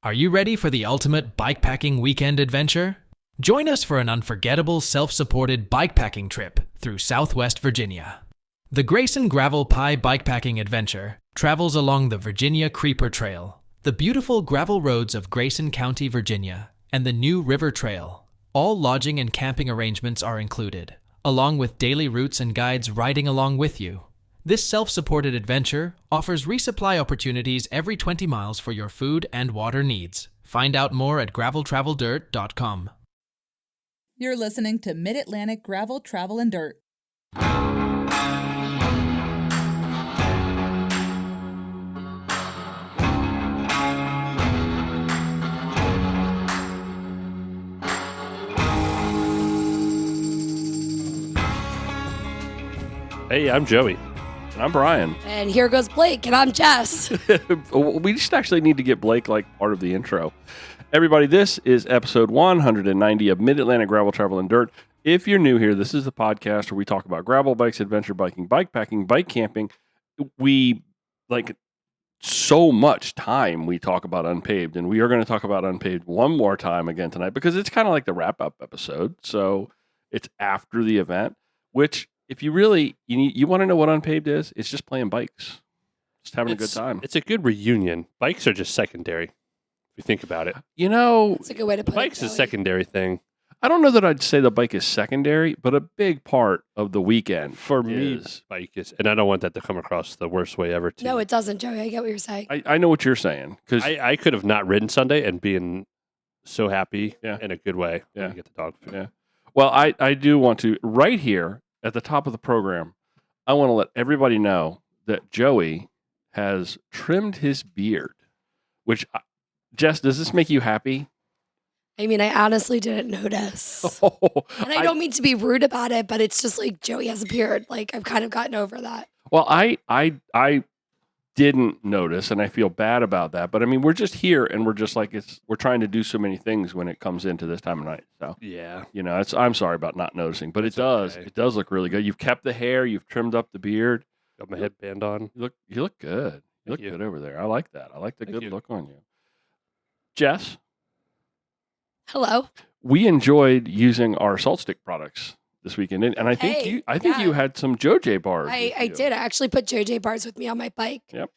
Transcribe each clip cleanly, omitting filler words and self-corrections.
Are you ready for the ultimate bikepacking weekend adventure? Join us for an unforgettable self-supported bikepacking trip through Southwest Virginia. The Grayson Gravel Pie Bikepacking Adventure travels along the Virginia Creeper Trail, the beautiful gravel roads of Grayson County, Virginia, and the New River Trail. All lodging and camping arrangements are included, along with daily routes and guides riding along with you. This self-supported adventure offers resupply opportunities every 20 miles for your food and water needs. Find out more at graveltraveldirt.com. You're listening to Mid-Atlantic Gravel, Travel, and Dirt. Hey, I'm Joey. And I'm Brian. And here goes Blake, and I'm Jess. We just actually need to get Blake like part of the intro. Everybody, this is episode 190 of Mid-Atlantic Gravel, Travel, and Dirt. If you're new here, this is the podcast where we talk about gravel bikes, adventure biking, bikepacking, bike camping. We, so much time we talk about unPAved, and we are going to talk about unPAved one more time again tonight because it's kind of like the wrap-up episode. So it's after the event, which... If you really, you want to know what unPAved is, it's just playing bikes. Just having a good time. It's a good reunion. Bikes are just secondary, if you think about it. You know, It's a good way to put it. Bike's a secondary thing. I don't know that I'd say the bike is secondary, but a big part of the weekend For me, bike is, and I don't want that to come across the worst way ever. No, it doesn't, Joey. I get what you're saying. I know what you're saying. Because I could have not ridden Sunday and being so happy in a good way when Yeah. I get the dog food. Yeah. Well, I do want to, right here, at the top of the program, I want to let everybody know that Joey has trimmed his beard, which, Jess, does this make you happy? I mean, I honestly didn't notice. And I don't mean to be rude about it, but it's just like Joey has a beard. Like, I've kind of gotten over that. Well, I didn't notice, and I feel bad about that. But I mean, we're just here, and we're just like we're trying to do so many things when it comes into this time of night. So Yeah. I'm sorry about not noticing, but it does look really good. You've kept the hair, you've trimmed up the beard, Got my headband on. you look good. You look you. good over there. I like that. I like the Thank good you. look on you. Jess, Hello. we enjoyed using our salt stick products this weekend, and I think Hey, you had some JoJé Bars. I with you. did. I actually put JoJé Bars with me on my bike. Yep.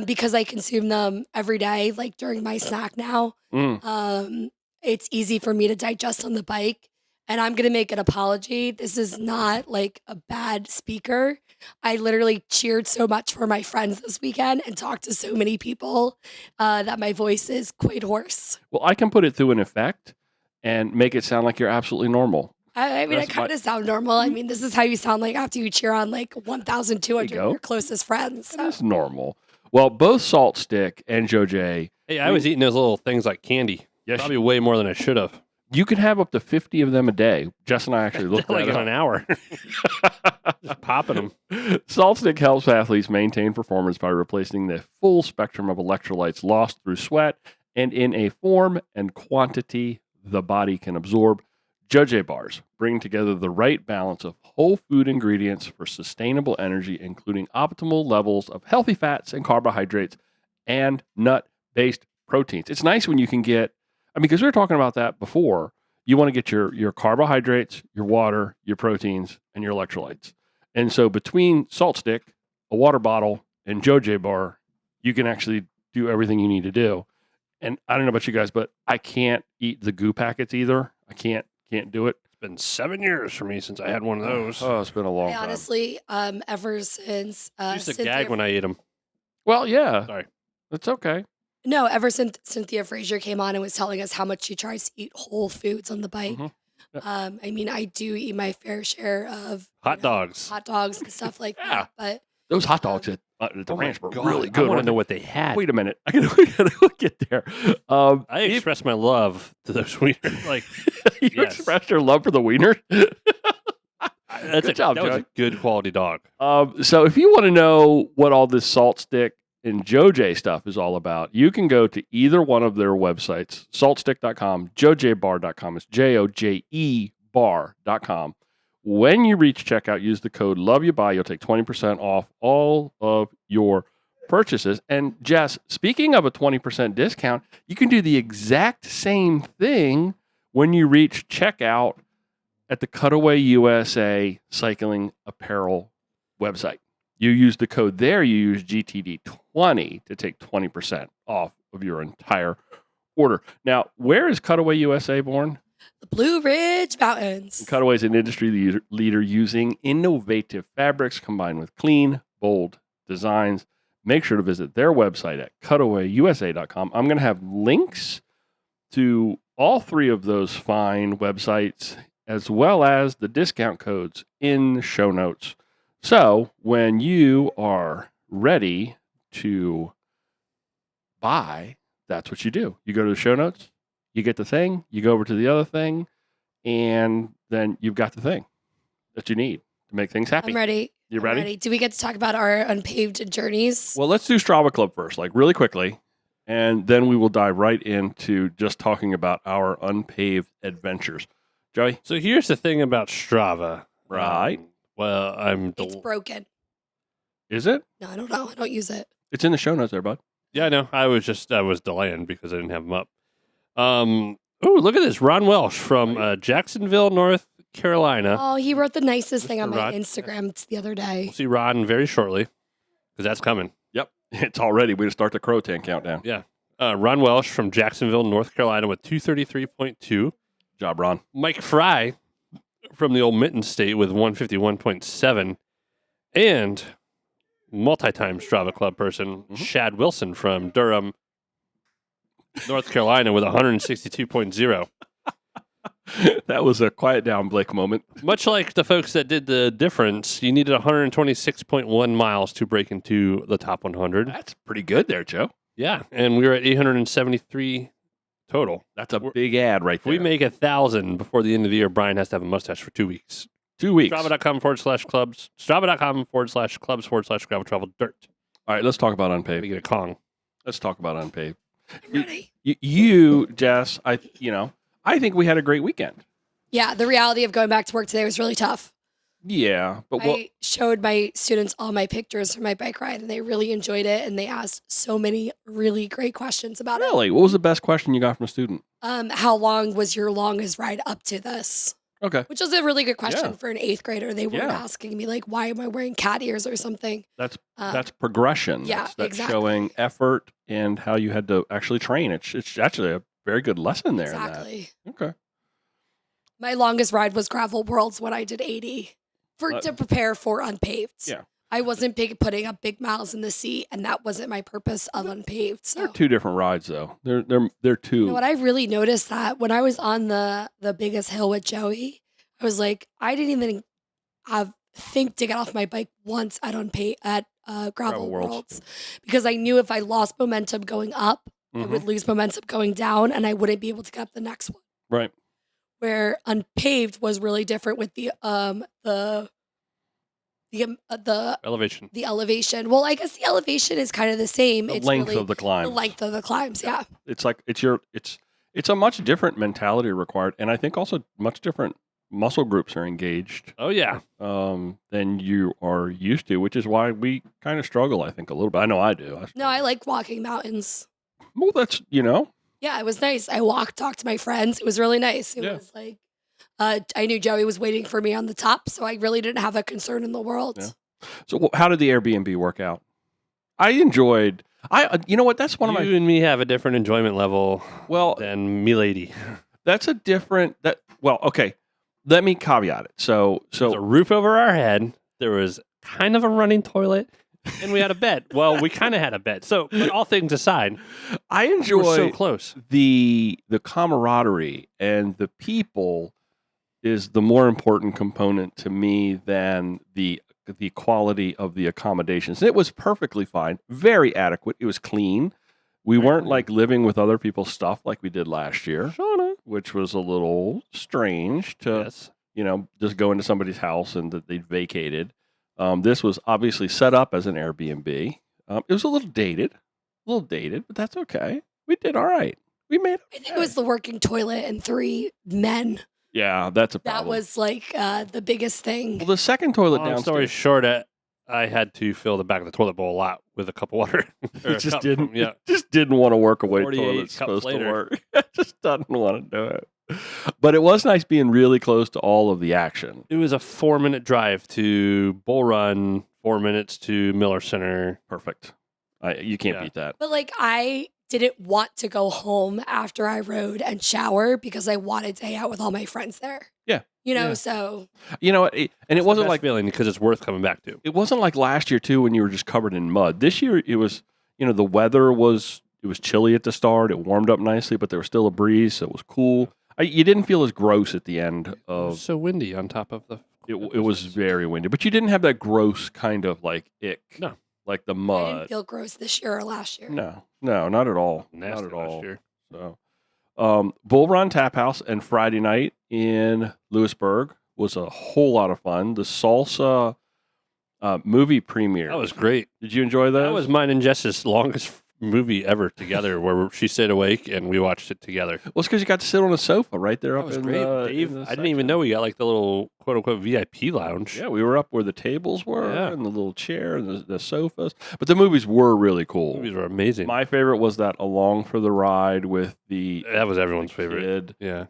Because I consume them every day, like during my snack now. It's easy for me to digest on the bike. And I'm going to make an apology. This is not like a bad speaker. I literally cheered so much for my friends this weekend and talked to so many people that my voice is quite hoarse. Well, I can put it through an effect and make it sound like you're absolutely normal. I mean, I That's kind of sound normal. I mean, this is how you sound like after you cheer on like 1,200 There you of go. your closest friends. So. That's normal. Well, both Salt Stick and JoJé, Hey, I was eating those little things like candy. Yes. Probably way more than I should have. you can have up to 50 of them a day. Jess and I actually looked Like at in an hour. Just popping them. Salt Stick helps athletes maintain performance by replacing the full spectrum of electrolytes lost through sweat and in a form and quantity the body can absorb. JoJé Bars bring together the right balance of whole food ingredients for sustainable energy, including optimal levels of healthy fats and carbohydrates and nut-based proteins. It's nice when you can get, because we were talking about that before, you want to get your carbohydrates, your water, your proteins, and your electrolytes. And so between Salt Stick, a water bottle, and JoJé Bar, you can actually do everything you need to do. And I don't know about you guys, but I can't eat the goo packets either. I can't do it. It's been 7 years for me since I had one of those. Oh, it's been a long I time. honestly, ever since I used to Cynthia, gag when I ate them. Well, yeah. Sorry. It's okay. no, ever since Cynthia Frazier came on and was telling us how much she tries to eat whole foods on the bike. Mhm. I mean, I do eat my fair share of Hot dogs. hot dogs and stuff like Yeah. that. But Those hot dogs at the Oh my ranch were God. really I good. want to weren't know they? what they had. Wait a minute. I gotta get there. I expressed my love to those wieners. Like, You yes. expressed your love for the wiener. That's Good job, that was Joey. a good quality dog. So if you want to know what all this Salt Stick and JoJé stuff is all about, you can go to either one of their websites, saltstick.com, jojebar.com. It's JoJE bar.com. When you reach checkout, use the code LOVEYOUBUY. You'll take 20% off all of your purchases. And Jess, speaking of a 20% discount, you can do the exact same thing when you reach checkout at the Cutaway USA Cycling Apparel website. You use the code there, you use GTD20 to take 20% off of your entire order. Now, where is Cutaway USA born? The Blue Ridge Mountains. Cutaway is an industry leader using innovative fabrics combined with clean, bold designs. Make sure to visit their website at cutawayyusa.com. I'm going to have links to all three of those fine websites, as well as the discount codes in the show notes. So when you are ready to buy, that's what you do. You go to the show notes, you get the thing, you go over to the other thing, and then you've got the thing that you need to make things happy. I'm ready. You I'm ready? Do we get to talk about our unpaved journeys? Well, let's do Strava Club first, like really quickly, and then we will dive right into just talking about our unpaved adventures. Joey? So here's the thing about Strava. Right. Well, It's broken. Is it? No, I don't know. I don't use it. It's in the show notes there, bud. Yeah, I know. I was delaying because I didn't have them up. Oh, look at this. Ron Welsh from Jacksonville, North Carolina. Oh, he wrote the nicest thing on Mr. my Rod. Instagram the other day. We'll see Ron very shortly because that's coming. Yep. It's already. We just start the Croatan countdown. Yeah. Ron Welsh from Jacksonville, North Carolina with 233.2. Job, Ron. Mike Fry from the old Mitten State with 151.7. And multi-time Strava Club person, Shad Wilson from Durham, North Carolina with 162.0. That was a quiet down Blake moment. Much like the folks that did the difference, you needed 126.1 miles to break into the top 100. That's pretty good there, Joe. Yeah, and we were at 873 total. That's a big ad right If there. we make 1,000 before the end of the year, Brian has to have a mustache for 2 weeks. 2 weeks. Strava.com/clubs. Strava.com/clubs/gravel travel dirt. All right, let's talk about Let me unpaved. get a Kong. Let's talk about unpaved. I'm ready. You, Jess, I think we had a great weekend. Yeah, the reality of going back to work today was really tough. Yeah, but I showed my students all my pictures from my bike ride, and they really enjoyed it, and they asked so many really great questions about really, what was the best question you got from a student? it. How long was your longest ride up to this? Okay, Which was a really good question Yeah. for an 8th grader. They weren't Yeah. asking me like, why am I wearing cat ears or something? that's progression. yeah, that's exactly. showing effort and how you had to actually train. It's actually a very good lesson there. Exactly. In that. Okay. My longest ride was Gravel Worlds when I did 80 to prepare for unpaved. Yeah. I wasn't putting up big miles in the seat, and that wasn't my purpose of unpaved. So. They're two different rides, though. They're two. You know what? I really noticed that when I was on the biggest hill with Joey, I was like, I didn't even think to get off my bike once at Gravel Worlds because I knew if I lost momentum going up, I would lose momentum going down, and I wouldn't be able to get up the next one. Right. Where unpaved was really different with the Elevation. the elevation. Well, I guess the elevation is kind of the same. The It's length really of the climb. the length of the climbs. Yeah. It's like it's a much different mentality required, and I think also much different muscle groups are engaged Oh, yeah. than you are used to, which is why we kind of struggle. I think a little bit. I know I do. No, I like walking mountains. Well, that's Yeah, it was nice. I talked to my friends. It was really nice. It Yeah. was like, I knew Joey was waiting for me on the top, so I really didn't have a concern in the world. Yeah. So how did the Airbnb work out? I enjoyed. You know what? That's one of my. You and me have a different enjoyment level Well, than Milady. that's a different. Okay. Let me caveat it. So There's a roof over our head. There was kind of a running toilet, and we had a bed. Well, we kind of had a bed. So, but all things aside, I we were enjoy so close. the camaraderie and the people is the more important component to me than the quality of the accommodations. It was perfectly fine, very adequate. It was clean. We weren't like living with other people's stuff like we did last year, Shauna. which was a little strange to Yes. just go into somebody's house and that they'd vacated. This was obviously set up as an Airbnb. It was a little dated, but that's okay. We did all right. We made it. I think it was the working toilet and 3 men. Yeah, that's a That problem. was like the biggest thing. Well, the second toilet Long story downstairs. short, I had to fill the back of the toilet bowl a lot with a cup of water. Or a It just cup didn't. from- yeah. It just didn't want to work away. 48 Toilet's cups supposed later. to work. It just doesn't want to do it. But it was nice being really close to all of the action. It was a 4-minute drive to Bull Run, 4 minutes to Miller Center. Perfect. You can't Yeah. beat that. But like I didn't want to go home after I rode and shower because I wanted to hang out with all my friends there. Yeah. You know, Yeah. so You know, and it wasn't like feeling because it's worth coming back to. it wasn't like last year too when you were just covered in mud. This year it was, the weather was chilly at the start. It warmed up nicely, but there was still a breeze, so it was cool. You didn't feel as gross at the end It was of so windy on top of the. it. It was very windy, but you didn't have that gross kind of like ick, No. like the I didn't mud. feel gross this year or last year. No, not at all. Nasty Not at last all. year. So, Bull Run Tap House and Friday night in Lewisburg was a whole lot of fun. The salsa movie premiere. That was great. Did you enjoy that? That was mine and Jess's longest movie ever together, where she stayed awake and we watched it together. Well, it's because you got to sit on a sofa right there That up was in great, the, Dave. in the I didn't even know we got like the little quote unquote VIP lounge. Yeah, we were up where the tables were Yeah. and the little chair and the sofas. But the movies were really cool. Movies were amazing. My favorite was that Along for the Ride with the That was everyone's favorite. kid. Yeah.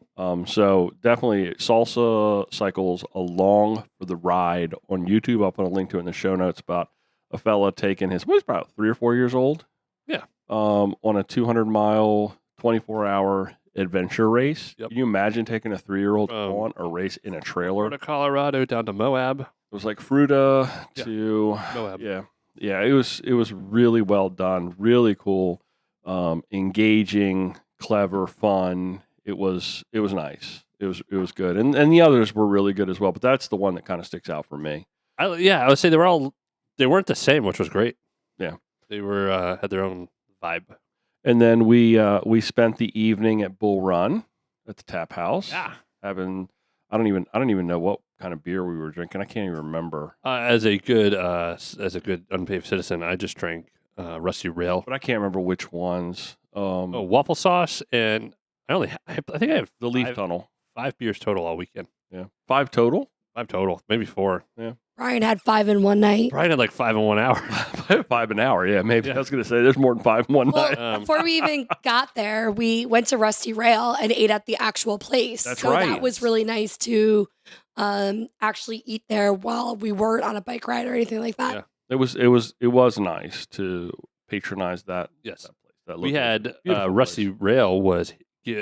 So definitely Salsa Cycles Along for the Ride on YouTube. I'll put a link to it in the show notes about a fella taking his, he's about 3 or 4 years old. Yeah. On a 200-mile, 24-hour adventure race. Yep. Can you imagine taking a 3-year-old From on a race in a trailer? Florida, Colorado, down to Moab. It was like Fruta Yeah. to Moab. yeah. It was really well done, really cool, engaging, clever, fun. It was nice. It was good, and the others were really good as well. But that's the one that kind of sticks out for me. I would say they weren't the same, which was great. Yeah. They were had their own vibe. And then we spent the evening at Bull Run at the Tap House. Yeah. Having I don't even know what kind of beer we were drinking. I can't even remember. As a good unpaved citizen, I just drank Rusty Rail. But I can't remember which ones. Waffle sauce, and I think I have The Leaf five- Tunnel. 5 beers total all weekend. Yeah. 5 total? 5 total, maybe 4. Brian had 5 in one night. Brian had like 5 in 1 hour. 5 an hour, yeah, maybe. Yeah. I was going to say there's more than 5 in one Well, night. before we even got there, we went to Rusty Rail and ate at the actual place. That's so right. that was really nice to actually eat there while we weren't on a bike ride or anything like that. Yeah. It was nice to patronize that. Yes. that place. That We looked like a had beautiful Rusty place. Rail was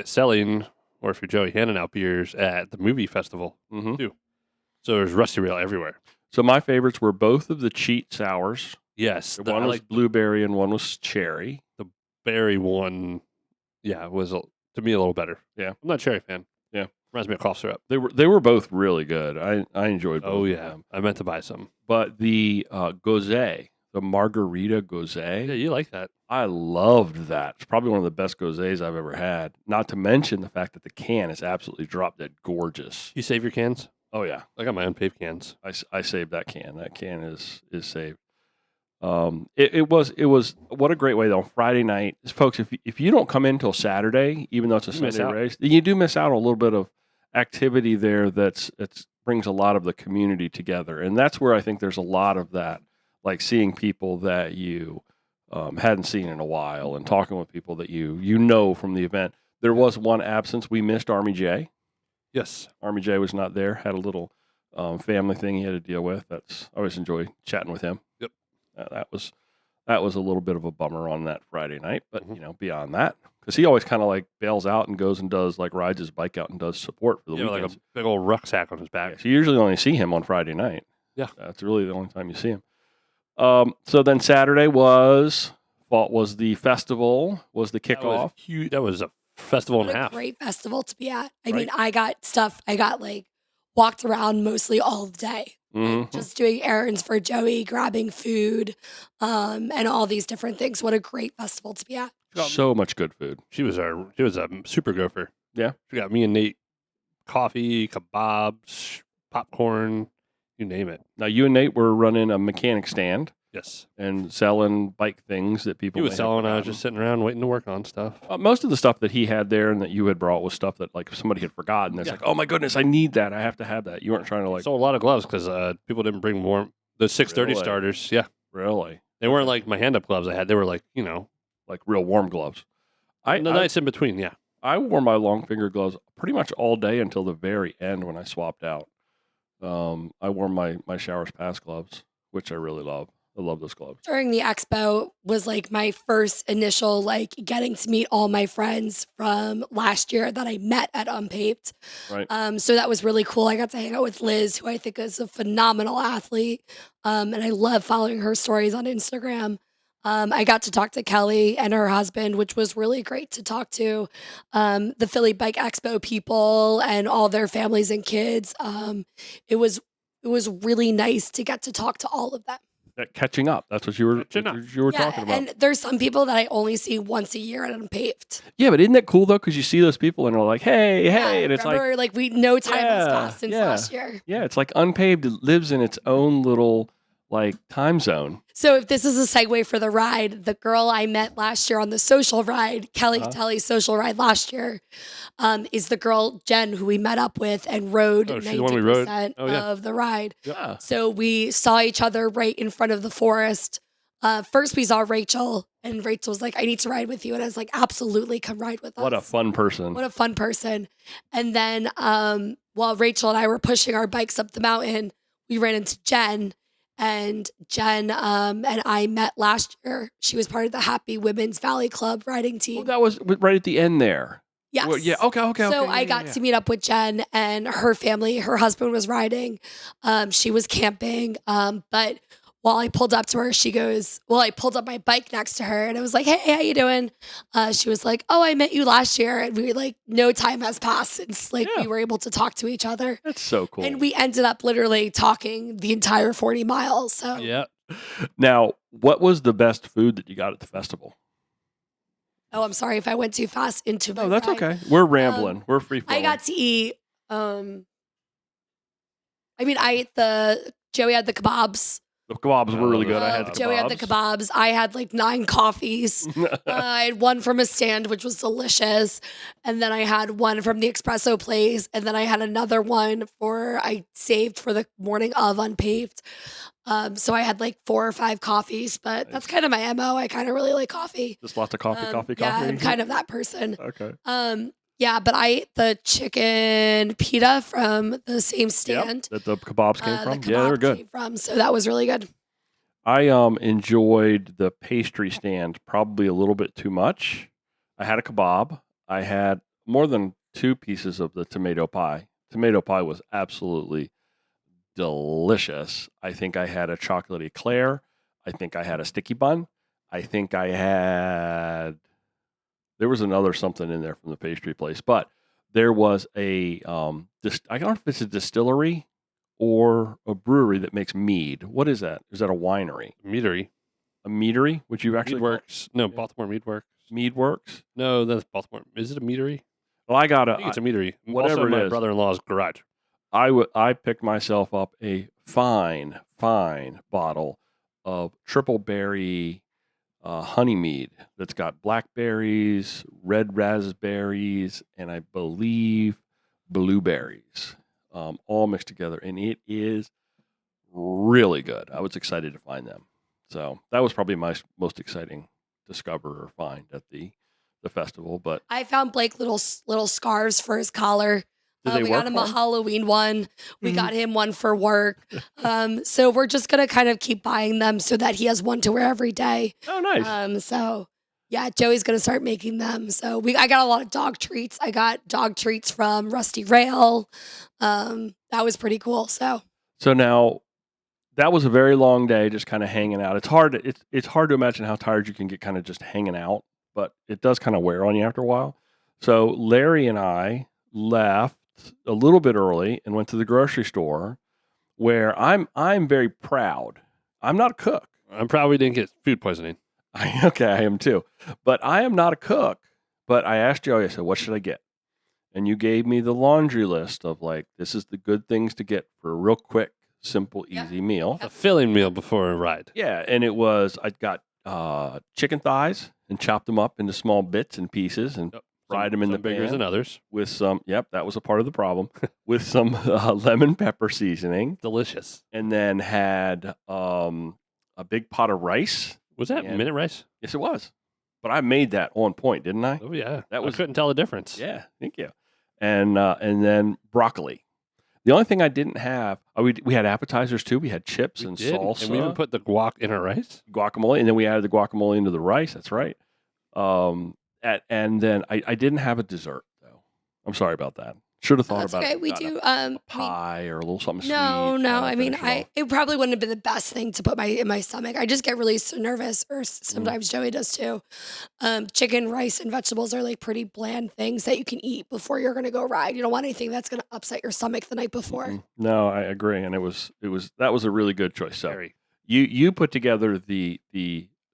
selling, or for Joey, handing out beers at the movie festival. Mhm. So there's Rusty Rail everywhere. So my favorites were both of the cheat sours. Yes. One I was like blueberry and one was cherry. berry one. Yeah, was to me a little better. Yeah. I'm not a cherry fan. Yeah. Reminds me of cough syrup. They were both really good. I enjoyed both. Oh of yeah. them. I meant to buy some. But the gose, the margarita gose, Yeah, you like that. I loved that. It's probably one of the best goses I've ever had. Not to mention the fact that the can is absolutely drop dead gorgeous. You save your cans? Oh yeah, I got my own paved cans. I saved that can. That can is saved. It was what a great way though. Friday night, folks. If you don't come in till Saturday, even though it's a You miss Sunday out. race, then you do miss out on a little bit of activity there. That's brings a lot of the community together, and that's where I think there's a lot of that, like seeing people that you hadn't seen in a while, and talking with people that you know from the event. There was one absence. We missed Army J. Yes. Army J was not there. Had a little family thing he had to deal with. I always enjoy chatting with him. Yep. That was a little bit of a bummer on that Friday night. But Mhm. beyond that, because he always kind of like bails out and goes and does like rides his bike out and does support for the Yeah, like weekends. a big old rucksack on his back. Yeah, so you usually only see him on Friday night. Yeah. That's really the only time you see him. So then Saturday was the festival, was the That was kickoff. huge. That was a festival What and a a half. great festival to be at. I Right. mean, I got like walked around mostly all day, Mhm. just doing errands for Joey, grabbing food, and all these different things. What a great festival to be at. So much good food. She was a super gopher. Yeah. She got me and Nate coffee, kebabs, popcorn, you name it. Now you and Nate were running a mechanic stand Yes. and selling bike things that people He was may have selling. I was forgotten. just sitting around waiting to work on stuff. Most of the stuff that he had there and that you had brought was stuff that like somebody had forgotten. It's Yeah. like, oh my goodness, I need that. I have to have that. You weren't trying to like, Sold a lot of gloves because people didn't bring The 630 Really? starters, yeah. Really? They weren't like my hand-up gloves I had. They were like, Like real warm gloves. the nights in between, yeah. I wore my long finger gloves pretty much all day until the very end when I swapped out. I wore my Showers Pass gloves, which I really love. I love those gloves. During the expo was like my first initial like getting to meet all my friends from last year that I met at unPAved. Right. So that was really cool. I got to hang out with Liz, who I think is a phenomenal athlete. And I love following her stories on Instagram. I got to talk to Kelly and her husband, which was really great to talk to the Philly Bike Expo people and all their families and kids. It was really nice to get to talk to all of them. Catching up. That's what you were talking about. And there's some people that I only see once a year at unPAved. Yeah, but isn't that cool though? Because you see those people and they're like, hey, and it's remember, we no time has passed since last year. Yeah, it's like unPAved lives in its own little like time zone. So if this is a segue for the ride, the girl I met last year on the social ride, Kelly Telly's social ride last year, is the girl Jen who we met up with and rode 90% of the ride. Yeah. So we saw each other right in front of the forest. First we saw Rachel, and Rachel was like, I need to ride with you. And I was like, absolutely, come ride with us. What a fun person. What a fun person. And then while Rachel and I were pushing our bikes up the mountain, we ran into Jen. And Jen and I met last year. She was part of the Happy Women's Valley Club riding team. Well, that was right at the end there. Yes. Well, yeah. Okay. So I got to meet up with Jen and her family. Her husband was riding. She was camping. But while I pulled up to her, she goes, I pulled up my bike next to her and I was like, hey, how you doing? She was like, oh, I met you last year. And we were like, no time has passed since we were able to talk to each other. That's so cool. And we ended up literally talking the entire 40 miles. So yeah. Now, what was the best food that you got at the festival? Oh, I'm sorry if I went too fast into my No, that's ride. okay. We're rambling. We're free flowing. I got to eat. I ate Joey had the kebabs. The kebabs were really good. I had the Joey had the kebabs. I had like 9 coffees. I had one from a stand, which was delicious. And then I had one from the espresso place. And then I had another one I saved for the morning of unPAved. So I had like 4 or 5 coffees, but that's kind of my MO. I kind of really like coffee. Just lots of coffee. Yeah, I'm kind of that person. Okay. Yeah, but I ate the chicken pita from the same stand that the kebabs came from. The Yeah, they were kebab good. came from, so that was really good. I enjoyed the pastry stand probably a little bit too much. I had a kebab. I had more than 2 pieces of the tomato pie. Tomato pie was absolutely delicious. I think I had a chocolate eclair. I think I had a sticky bun. I think I had... There was another something in there from the pastry place, but there was I don't know if it's a distillery or a brewery that makes mead. What is that? Is that a winery? Meadery. A meadery, which you've actually Meadworks. No, Baltimore Meadworks. Meadworks? No, that's Baltimore. Is it a meadery? Well, I think it's a meadery. Whatever also, it my is. brother-in-law's garage. I picked myself up a fine bottle of triple berry honey mead that's got blackberries, red raspberries, and I believe blueberries, all mixed together, and it is really good. I was excited to find them, so that was probably my most exciting discover or find at the festival. But I found Blake little scarves for his collar. We got him a Halloween one. We got him one for work. So we're just going to kind of keep buying them so that he has one to wear every day. Oh, nice. So yeah, Joey's going to start making them. So I got a lot of dog treats. I got dog treats from Rusty Rail. That was pretty cool. So now that was a very long day, just kind of hanging out. It's hard to imagine how tired you can get kind of just hanging out, but it does kind of wear on you after a while. So Larry and I left a little bit early and went to the grocery store, where I'm very proud. I'm not a cook. I'm proud we didn't get food poisoning. I am too. But I am not a cook. But I asked Joey, I said, what should I get? And you gave me the laundry list of like, this is the good things to get for a real quick, simple, easy meal. A filling meal before a ride. Yeah, and I got chicken thighs and chopped them up into small bits and pieces and fried them in the some bigger pan than others. with some. Yep, that was a part of the problem. With some lemon pepper seasoning, Delicious. and then had a big pot of rice. Was that And- minute rice? Yes, it was. But I made that on point, didn't I? Oh yeah, That was- I couldn't tell the difference. Yeah, thank you. And then broccoli. The only thing I didn't have, we had appetizers too. We had chips We and did, salsa, and we even put the guac in our rice. guacamole, and then we added the guacamole into the rice. That's right. And then I didn't have a dessert though. I'm sorry about that. Should have thought That's about okay. it. We Got do a pie or a little something No, sweet. no. kinda I mean, finish it off. it probably wouldn't have been the best thing to put in my stomach. I just get really so nervous, or sometimes Joey does too. Chicken, rice, and vegetables are like pretty bland things that you can eat before you're going to go ride. You don't want anything that's going to upset your stomach the night before. No, I agree, and that was a really good choice. So Very. you put together the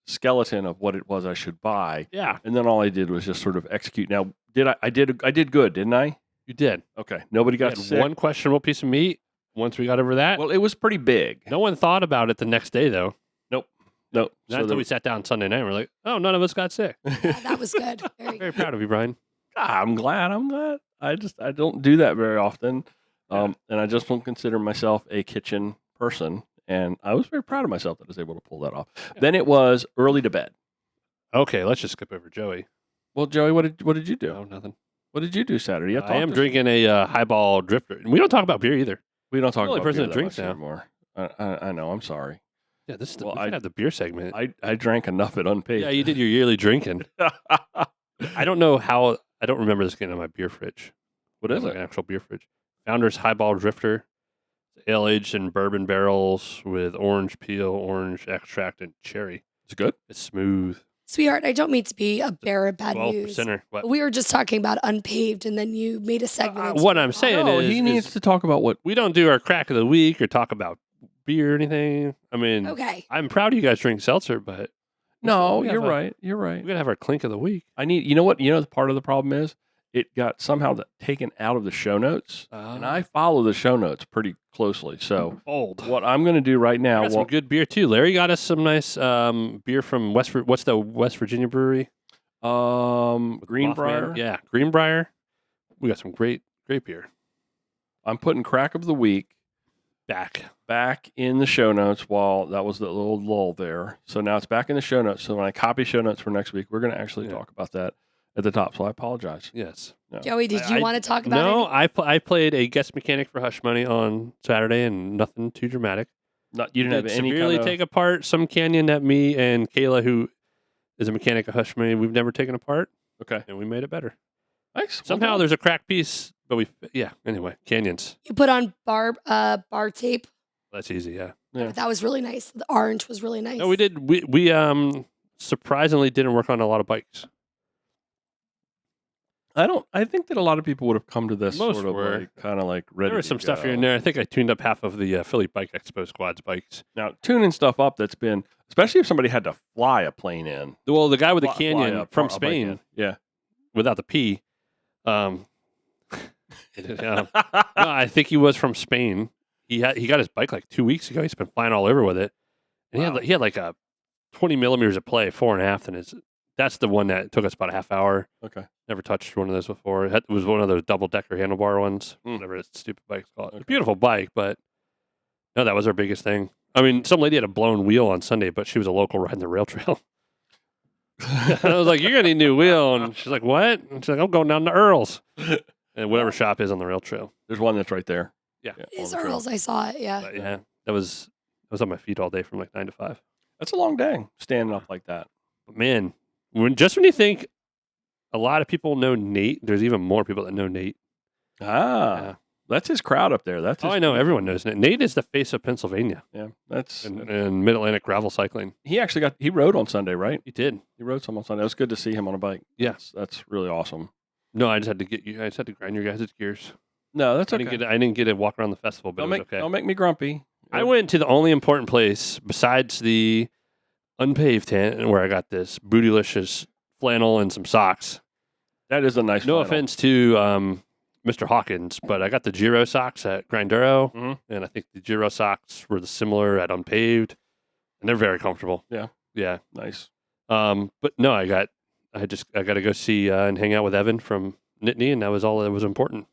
skeleton of what it was I should buy, Yeah, and then all I did was just sort of execute. Now, I did good, didn't I? you did. Okay, nobody We got had sick. one questionable piece of meat. Once we got over that, Well, it was pretty big. no one thought about it the next day though. No. Not So until we sat down Sunday night. And we're like, oh, none of us got sick. Yeah, that was good. Very Very proud of you, Brian. I'm glad. I don't do that very often, and I just don't consider myself a kitchen person. And I was very proud of myself that I was able to pull that off. Yeah. Then it was early to bed. Okay, let's just skip over Joey. Well, Joey, what did you do? No, nothing. What did you do Saturday? I talk am to- drinking a highball drifter. And we don't talk about beer either. We don't talk the only about person beer that that drinks much now. anymore. I know. I'm sorry. Yeah, this is Well, we should have the beer segment. I drank enough at unpaid. Yeah, you did your yearly drinking. I don't know how. I don't remember this getting on my beer fridge. What is Like it? an actual beer fridge. Founder's Highball Drifter. Ale aged in bourbon barrels with orange peel, orange extract, and cherry. It's good. It's smooth. Sweetheart, I don't mean to be a bearer of bad 12%. news. What? We were just talking about unpaved, and then you made a segment. into What it. I'm saying No, is, he needs to talk about what. we don't do our crack of the week or talk about beer or anything. I mean, Okay. I'm proud of you guys drink seltzer, but No, we you're have a- right. You're right. we gotta have our clink of the week. I need. You know what? You know, part of the problem is it got somehow taken out of the show notes, and I follow the show notes pretty closely. So bold. what I'm going to do right now, Got some good beer too. Larry got us some nice beer from what's the West Virginia brewery? Greenbrier. Yeah, Greenbrier. We got some great beer. I'm putting crack of the week back in the show notes while that was the little lull there. So now it's back in the show notes. So when I copy show notes for next week, we're going to actually talk about that at the top. So I apologize. Yes. No. Joey, did you want to talk about No, it? I played a guest mechanic for Hush Money on Saturday, and nothing too dramatic. You didn't have any severely kind of, take apart some canyon that me and Kayla, who is a mechanic at Hush Money, we've never taken apart, Okay. and we made it better. Nice. Well Somehow done. there's a cracked piece, but anyway, canyons. You put on bar tape. That's easy, yeah. Yeah. That was really nice. The orange was really nice. No, we did. We surprisingly didn't work on a lot of bikes. I think that a lot of people would have come to this Most sort of were. like kind of like ready. There was to some stuff here and go. there. I think I tuned up half of the Philly Bike Expo squad's bikes. Now tuning stuff up that's been, especially if somebody had to fly a plane in. Well, the guy with the Fly canyon a from bike Spain in. Yeah. without the P. No, I think he was from Spain. He got his bike like 2 weeks ago. He's been flying all over with it, and Wow. he had like a 20 millimeters of play, 4.5, and that's the one that took us about a half hour. Okay. Never touched one of those before. It was one of those double decker handlebar ones, whatever that stupid bike's called. Okay. A beautiful bike, but no, that was our biggest thing. I mean, some lady had a blown wheel on Sunday, but she was a local riding the rail trail. And I was like, "You're gonna need a new wheel," and she's like, "What?" And she's like, "I'm going down to Earl's," and whatever shop is on the rail trail. There's one that's right there. Yeah. It on is the trail. Earl's. I saw it. Yeah. But yeah, I was on my feet all day from like 9 to 5. That's a long day standing up like that. But man, when you think a lot of people know Nate, there's even more people that know Nate. Yeah. That's his crowd up there. That's Oh, his I know. Everyone knows Nate. Nate is the face of Pennsylvania Yeah, that's and Mid-Atlantic gravel cycling. he actually he rode on Sunday, right? He did. He rode some on Sunday. It was good to see him on a bike. Yeah. That's really awesome. No, I just had to grind your guys' gears. No, that's I okay. didn't get to walk around the festival, but it was okay. Don't make me grumpy. I went to the only important place besides the unpaved tent where I got this bootylicious flannel and some socks. That is a nice. No flannel. offense to Mr. Hawkins, but I got the Giro socks at Grinduro, Mhm. and I think the Giro socks were similar at unpaved, and they're very comfortable. Yeah. Yeah. Nice. But no, I got I got to go see and hang out with Evan from Nittany, and that was all that was important.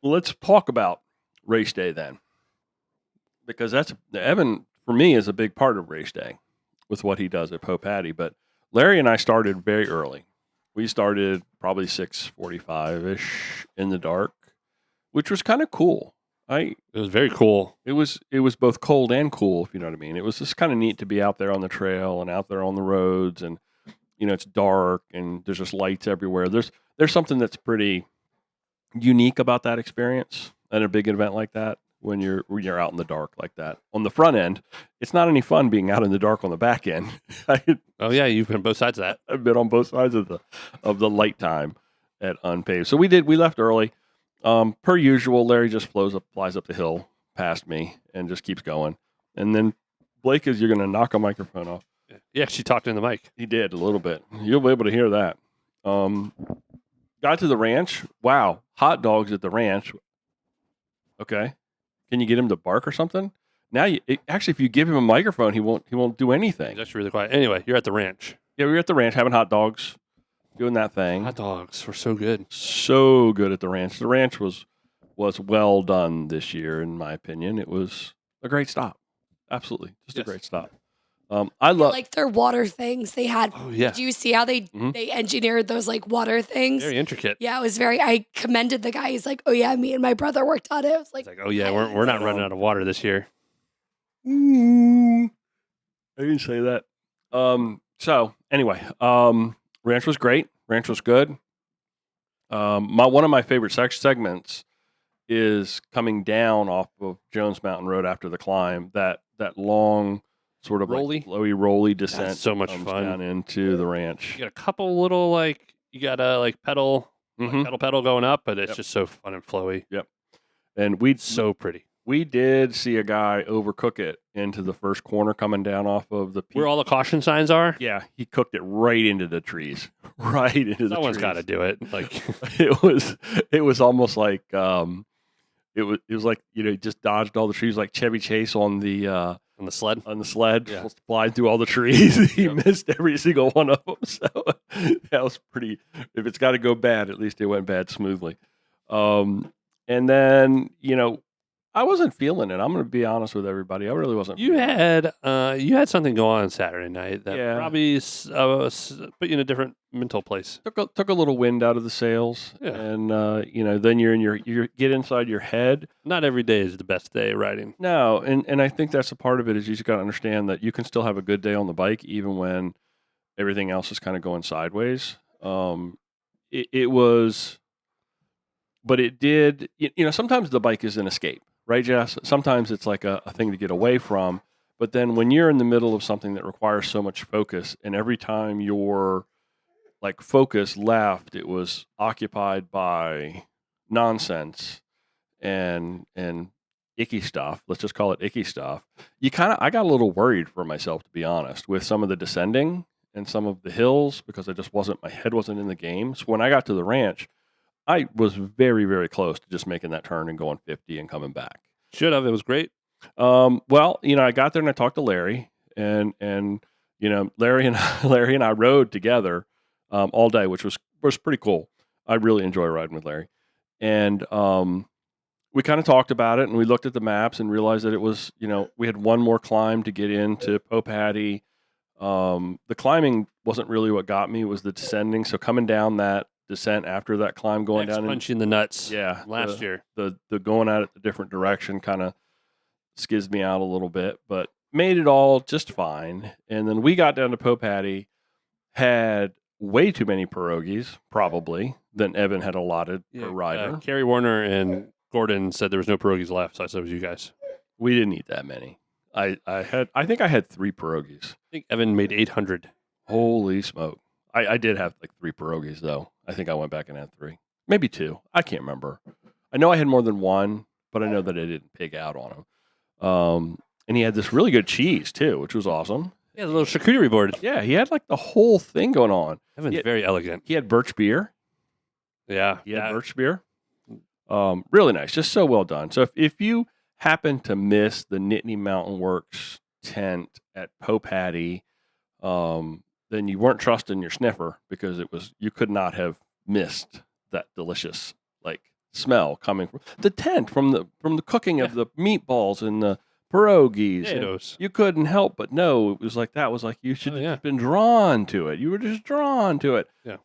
Let's talk about race day then, because Evan for me is a big part of race day with what he does at Popatty. But Larry and I started very early. We started probably 6:45-ish in the dark, which was kind of cool. It was very cool. It was both cold and cool, if you know what I mean. It was just kind of neat to be out there on the trail and out there on the roads, and it's dark and there's just lights everywhere. There's something that's pretty unique about that experience at a big event like that when you're out in the dark like that. On the front end, it's not any fun being out in the dark on the back end. Oh yeah, you've been on both sides of that. I've been on both sides of the light time at unPAved. So we left early. Per usual, Larry just flies up the hill past me and just keeps going. And then Blake you're going to knock a microphone off. Yeah, she talked in the mic. He did a little bit. You'll be able to hear that. Got to the ranch. Wow, hot dogs at the ranch. Okay, can you get him to bark or something? Now, actually, if you give him a microphone, he won't do anything. He's actually really quiet. Anyway, you're at the ranch. Yeah, we were at the ranch having hot dogs, doing that thing. Hot dogs were so good. So good at the ranch. The ranch was well done this year, in my opinion. It was a great stop. Absolutely, just a great stop. I love like their water things they had. Oh yeah. Did you see how they engineered those like water things? Very intricate. Yeah, it was I commended the guy. He's like, oh yeah, me and my brother worked on it. I was like, oh yeah, we're not running out of water this year. I didn't say that. So anyway, ranch was great. Ranch was good. One of my favorite segments is coming down off of Jones Mountain Road after the climb. That long sort of rolly descent. That's so much fun down into the ranch. You got a couple little pedal pedal going up, but it's just so fun and flowy. Yep. And so pretty. We did see a guy overcook it into the first corner coming down off of the peak. Where all the caution signs are? Yeah, he cooked it right into the trees. Right into the trees. Someone's got to do it. It was almost like it was like he just dodged all the trees like Chevy Chase on the sled. On the sled, yeah. Flying through all the trees. He missed every single one of them. So that was pretty. If it's got to go bad, at least it went bad smoothly. And then I wasn't feeling it. I'm going to be honest with everybody. I really wasn't. You had something go on Saturday night that probably put you in a different mental place. Took a little wind out of the sails, and then you get inside your head. Not every day is the best day riding. No, and I think that's a part of it is you just got to understand that you can still have a good day on the bike even when everything else is kind of going sideways. It was, but it did. Sometimes the bike is an escape. Right, Jess? Sometimes it's like a thing to get away from. But then when you're in the middle of something that requires so much focus, and every time your focus left, it was occupied by nonsense and icky stuff. Let's just call it icky stuff. I got a little worried for myself, to be honest, with some of the descending and some of the hills because my head wasn't in the game. So when I got to the ranch, I was very, very close to just making that turn and going 50 and coming back. Should have. It was great. Well, I got there and I talked to Larry, and Larry and I rode together all day, which was pretty cool. I really enjoy riding with Larry, and we kind of talked about it and we looked at the maps and realized that it was we had one more climb to get into Popatty. The climbing wasn't really what got me; it was the descending. So coming down that descent after that climb going down punching the nuts last year, the going at it a different direction kind of skizzed me out a little bit, but made it all just fine. And then we got down to Popatty, had way too many pierogies probably than Evan had allotted per rider. Kerry Warner and Gordon said there was no pierogies left, so I said it was you guys. We didn't eat that many. I think I had 3 pierogies. I think Evan made 800. Holy smoke. I did have 3 pierogies though. I think I went back and had 3, maybe 2. I can't remember. I know I had more than 1, but I know that I didn't pig out on him. And he had this really good cheese too, which was awesome. Yeah, the little charcuterie board. Yeah, he had the whole thing going on. Evan's very elegant. He had birch beer. Yeah, he had birch beer. Really nice, just so well done. So if you happen to miss the Nittany Mountain Works tent at Popatty, then you weren't trusting your sniffer because you could not have missed that delicious smell coming from the tent, from the cooking of the meatballs and the pierogies. Potatoes. You couldn't help but know it was like that. Was like you should have been drawn to it. You were just drawn to it. Yeah.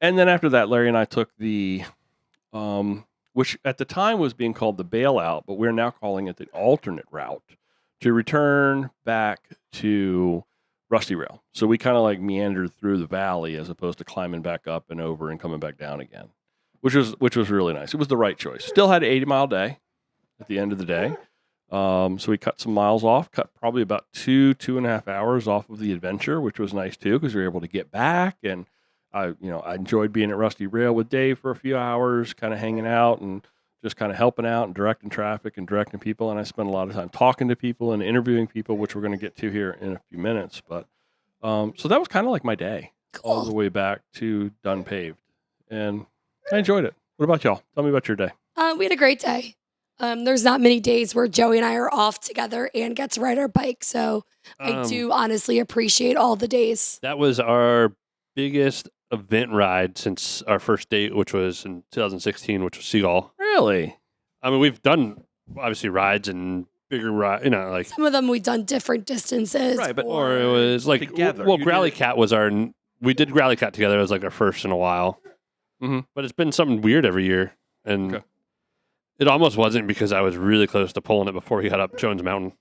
And then after that, Larry and I took the, which at the time was being called the bailout, but we're now calling it the alternate route to return back to Rusty Rail. So we kind of meandered through the valley as opposed to climbing back up and over and coming back down again, which was really nice. It was the right choice. Still had an 80-mile day at the end of the day. So we cut some miles off, cut probably about 2.5 hours off of the adventure, which was nice too, because we were able to get back. And I enjoyed being at Rusty Rail with Dave for a few hours, kind of hanging out and just kind of helping out and directing traffic and directing people. And I spent a lot of time talking to people and interviewing people, which we're going to get to here in a few minutes. But so that was kind of like my day, all the way back to unPAved. And I enjoyed it. What about y'all? Tell me about your day. We had a great day. There's not many days where Joey and I are off together and get to ride our bike. So I do honestly appreciate all the days. That was our biggest event ride since our first date, which was in 2016, which was Seagull. Really? I mean, we've done obviously rides and bigger rides, some of them we've done different distances. Right, but or it was like together. Well, Growly Cat was we did Growly Cat together. It was like our first in a while. Mm-hmm. But it's been something weird every year, and it almost wasn't because I was really close to pulling it before he got up Jones Mountain.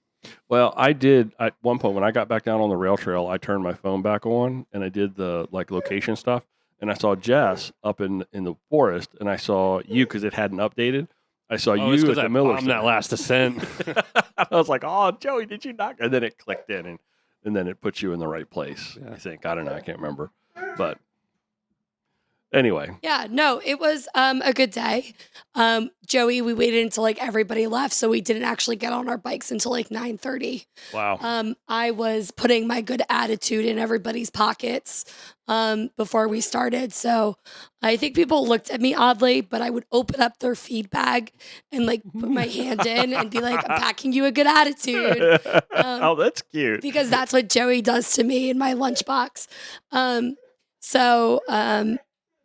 Well, I did at one point when I got back down on the rail trail. I turned my phone back on and I did the location stuff, and I saw Jess up in the forest, and I saw you because it hadn't updated. I saw you at the Miller. I'm that last ascent. I was like, "Oh, Joey, did you not?" And then it clicked in, and then it put you in the right place. Yeah. I think I don't know. I can't remember, but. Anyway. Yeah, no, it was a good day. Joey, we waited until everybody left, so we didn't actually get on our bikes until 9:30. Wow. I was putting my good attitude in everybody's pockets before we started. So I think people looked at me oddly, but I would open up their feed bag and put my hand in and be like, "I'm packing you a good attitude." Oh, that's cute. Because that's what Joey does to me in my lunchbox.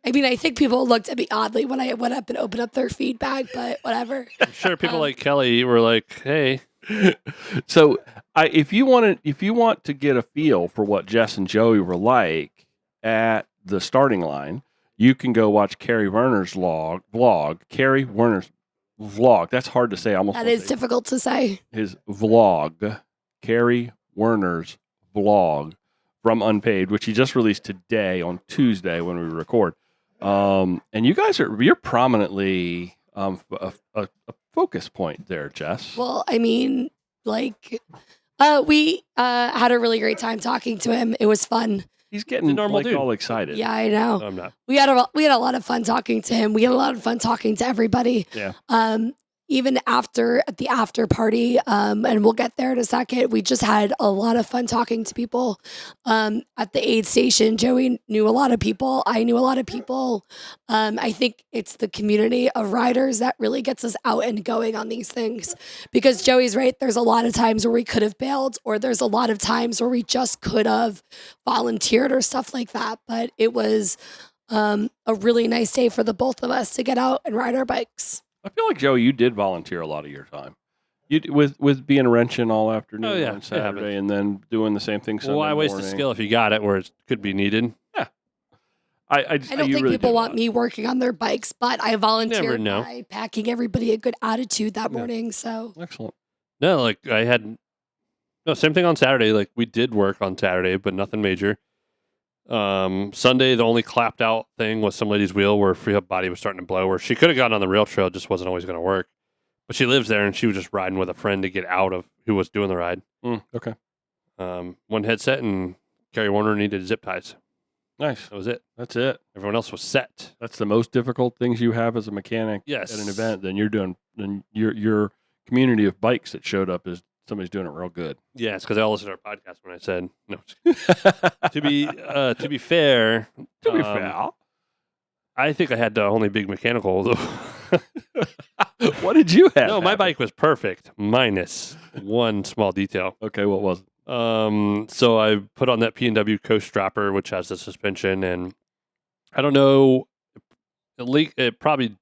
I mean, I think people looked at me oddly when I went up and opened up their feed bag, but whatever. I'm sure people like Kelly were like, "Hey." So, if you want to get a feel for what Jess and Joey were like at the starting line, you can go watch Carrie Werner's vlog. Carrie Werner's vlog. That's hard to say. That is difficult to say. His vlog, Carrie Werner's vlog from unPAved, which he just released today on Tuesday when we record. And you guys you're prominently a focus point there, Jess. Well, I mean, we had a really great time talking to him. It was fun. He's getting all excited. Yeah, I know. No, I'm not. We had a lot of fun talking to him. We had a lot of fun talking to everybody. Yeah. Even at the after party, and we'll get there in a second, we just had a lot of fun talking to people. At the aid station, Joey knew a lot of people. I knew a lot of people. I think it's the community of riders that really gets us out and going on these things. Because Joey's right, there's a lot of times where we could have bailed, or there's a lot of times where we just could have volunteered or stuff like that. But it was a really nice day for the both of us to get out and ride our bikes. I feel like, Joey, you did volunteer a lot of your time. You with being wrenching all afternoon on Saturday and then doing the same thing Sunday morning. Why waste the skill if you got it where it could be needed? Yeah. I don't think really people want me working on their bikes, but I volunteered know. by packing everybody a good attitude that morning. So excellent. No, same thing on Saturday. We did work on Saturday, but nothing major. Sunday, the only clapped out thing was some lady's wheel where her body was starting to blow, where she could have gotten on the rail trail, just wasn't always going to work. But she lives there, and she was just riding with a friend to get out of who was doing the ride. Okay. One headset, and Carrie Warner needed zip ties. Nice. That was it. That's it. Everyone else was set. That's the most difficult things you have as a mechanic Yes. at an event. Then your community of bikes that showed up is somebody's doing it real good. Yeah, it's because I all listened to our podcast when I said no. To be fair, I think I had the only big mechanical. What did you have? No, my bike was perfect, minus one small detail. Okay, what was it? So I put on that P&W Coast Dropper, which has the suspension, and I don't know, it probably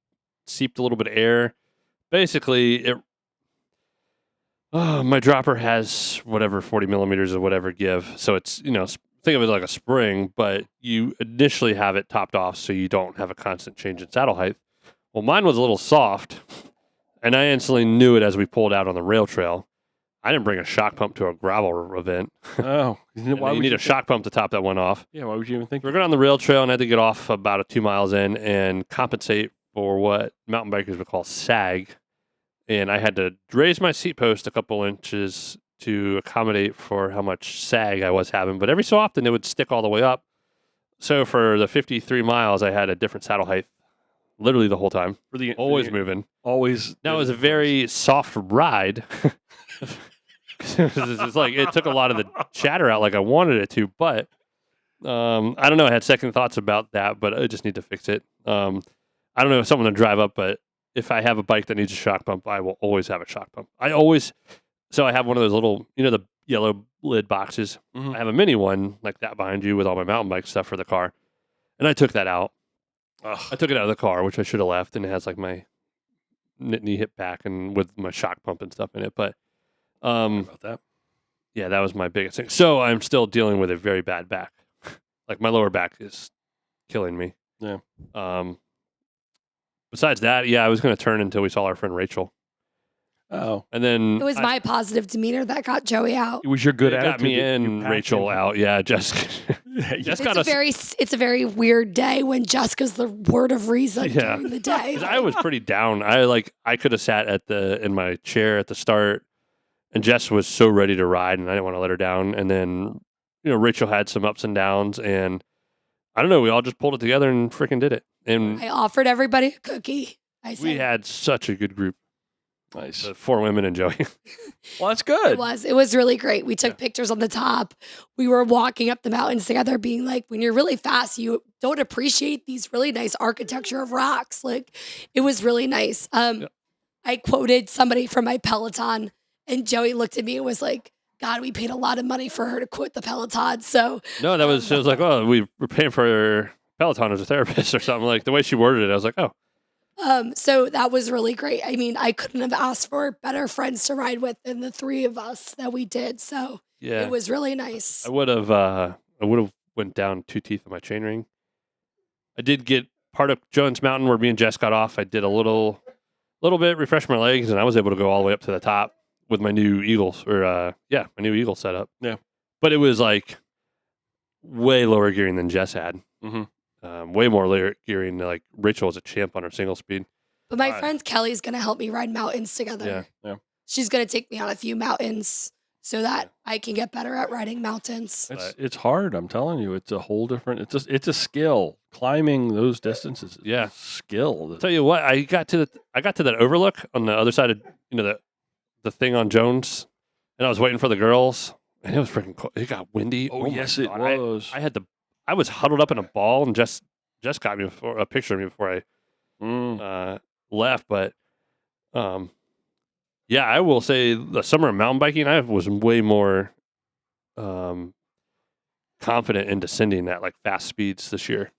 seeped a little bit of air. Basically, my dropper has whatever 40 millimeters of whatever give, so it's think of it like a spring, but you initially have it topped off so you don't have a constant change in saddle height. Well, mine was a little soft, and I instantly knew it as we pulled out on the rail trail. I didn't bring a shock pump to a gravel event. Oh, why you need a shock pump to top that one off. Yeah, why would you even think? We're going on the rail trail, and I had to get off about 2 miles in and compensate for what mountain bikers would call sag. And I had to raise my seat post a couple inches to accommodate for how much sag I was having. But every so often, it would stick all the way up. So for the 53 miles, I had a different saddle height literally the whole time. Always moving. Always. Now, it was a very soft ride. It's like it took a lot of the chatter out like I wanted it to. But I don't know. I had second thoughts about that, but I just need to fix it. I don't know if someone to drive up, but if I have a bike that needs a shock pump, I will always have a shock pump. So I have one of those little, the yellow lid boxes. Mhm. I have a mini one like that behind you with all my mountain bike stuff for the car. And I took that out. Ugh. I took it out of the car, which I should have left. And it has like my knee hip back and with my shock pump and stuff in it. But About that. yeah, that was my biggest thing. So I'm still dealing with a very bad back. Like my lower back is killing me. Yeah. Besides that, yeah, I was going to turn until we saw our friend Rachel. Oh, And then It was my positive demeanor that got Joey out. it was your good it attitude. got me that you and packed Rachel in. out. Yeah, Jessica. Yes. Jessica It's a very weird day when Jessica's the word of reason Yeah. during the day. 'Cause I was pretty down. I could have sat in my chair at the start, and Jess was so ready to ride, and I didn't want to let her down. And then, Rachel had some ups and downs, and I don't know. We all just pulled it together and freaking did it. And I offered everybody a cookie. I said we had such a good group, Nice. the 4 women and Joey. Well, that's good. it was really great. We took pictures on the top. We were walking up the mountains together, being like, when you're really fast, you don't appreciate these really nice architecture of rocks. Like, it was really nice. I quoted somebody from my Peloton, and Joey looked at me and was like, God, we paid a lot of money for her to quit the Peloton. So No, it was like, oh, we were paying for Peloton as a therapist or something. Like the way she worded it, I was like, oh. so that was really great. I mean, I couldn't have asked for better friends to ride with than the three of us that we did. So Yeah. it was really nice. I would have went down 2 teeth of my chainring. I did get part of Jones Mountain where me and Jess got off. I did a little bit, refresh my legs, and I was able to go all the way up to the top with my new Eagles my new Eagle setup. Yeah. But it was like way lower gearing than Jess had. Mm-hmm. Way more layer gearing. Like Rachel was a champ on her single speed. But my friend Kelly's going to help me ride mountains together. Yeah. Yeah. She's going to take me on a few mountains so that I can get better at riding mountains. It's hard. I'm telling you, it's a whole different. It's a skill. Climbing those distances. Is Yeah. a skill. Tell you what, I got to that overlook on the other side of the thing on Jones, and I was waiting for the girls, and it was freaking cold. It got windy. Oh, my yes, it God. was. I was huddled up in a ball, and just got me a picture of me before I left. But yeah, I will say the summer of mountain biking, I was way more confident in descending at like fast speeds this year,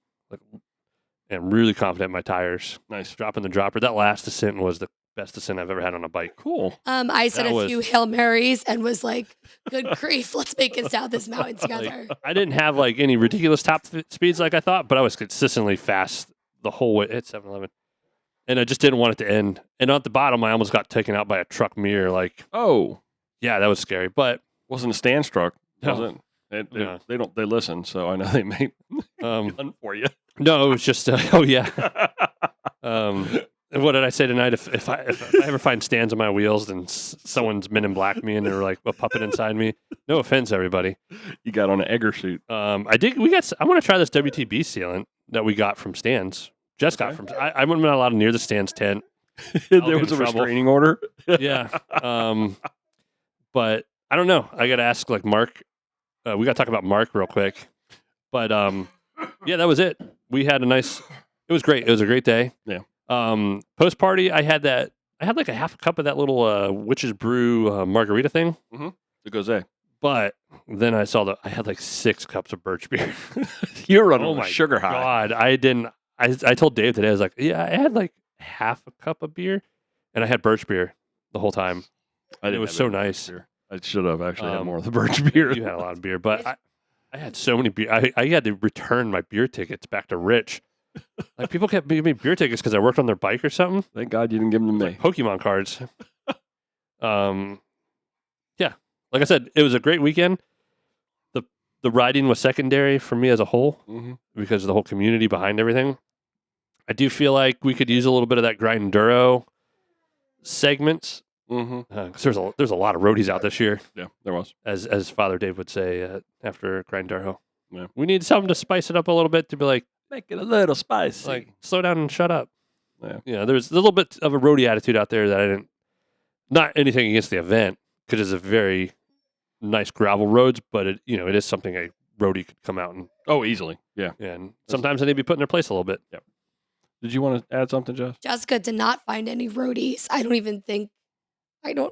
and really confident in my tires. Nice. Dropping the dropper. That last descent was the best descent I've ever had on a bike. Cool. I said That a was- few Hail Marys and was like, good grief, let's make it down this mountain together. I didn't have like any ridiculous top speeds like I thought, but I was consistently fast the whole way at 7-Eleven. And I just didn't want it to end. And at the bottom, I almost got taken out by a truck mirror. Like, Oh, yeah, that was scary. But wasn't a stand struck. No. Wasn't. No. They listen, so I know they may um, gun for you. no, it was just, oh yeah. And what did I say tonight? If I ever find stands on my wheels, then someone's Men in Black me and they're like a puppet inside me. No offense, everybody. You got on an Egger suit. I want to try this WTB sealant that we got from Stan's. Jess got from. I wouldn't been allowed near the Stan's tent. There get was in a trouble. restraining order. Yeah. But I don't know. I got to ask like Mark. We got to talk about Mark real quick. But yeah, that was it. We had it was great. It was a great day. Yeah. Post party, I had like a half a cup of that little Witch's Brew margarita thing. The Gose. But then I saw I had like 6 cups of birch beer. You're running Oh on a my sugar high. God, I didn't. I told Dave today, I was like, yeah, I had like half a cup of beer, and I had birch beer the whole time. It was have so any birch nice. beer. I should have actually had Um, more of the birch beer. You had a lot of beer, but I had so many beer. I had to return my beer tickets back to Rich. Like people kept giving me beer tickets because I worked on their bike or something. Thank God you didn't give them to me. Like Pokemon cards. Yeah. Like I said, it was a great weekend. The riding was secondary for me as a whole because of the whole community behind everything. I do feel like we could use a little bit of that grind enduro segments. Because there's a lot of roadies out this year. Yeah, there was. As Father Dave would say after grind enduro. Yeah. We need something to spice it up a little bit to be like, Make it a little spicy. like slow down and shut up. Yeah. There's a little bit of a roadie attitude out there that I didn't. Not anything against the event because it's a very nice gravel roads, but it is something a roadie could come out and Easily. Yeah. and sometimes they need to be put in their place a little bit. Yep. Did you want to add something, Jess? Jessica did not find any roadies.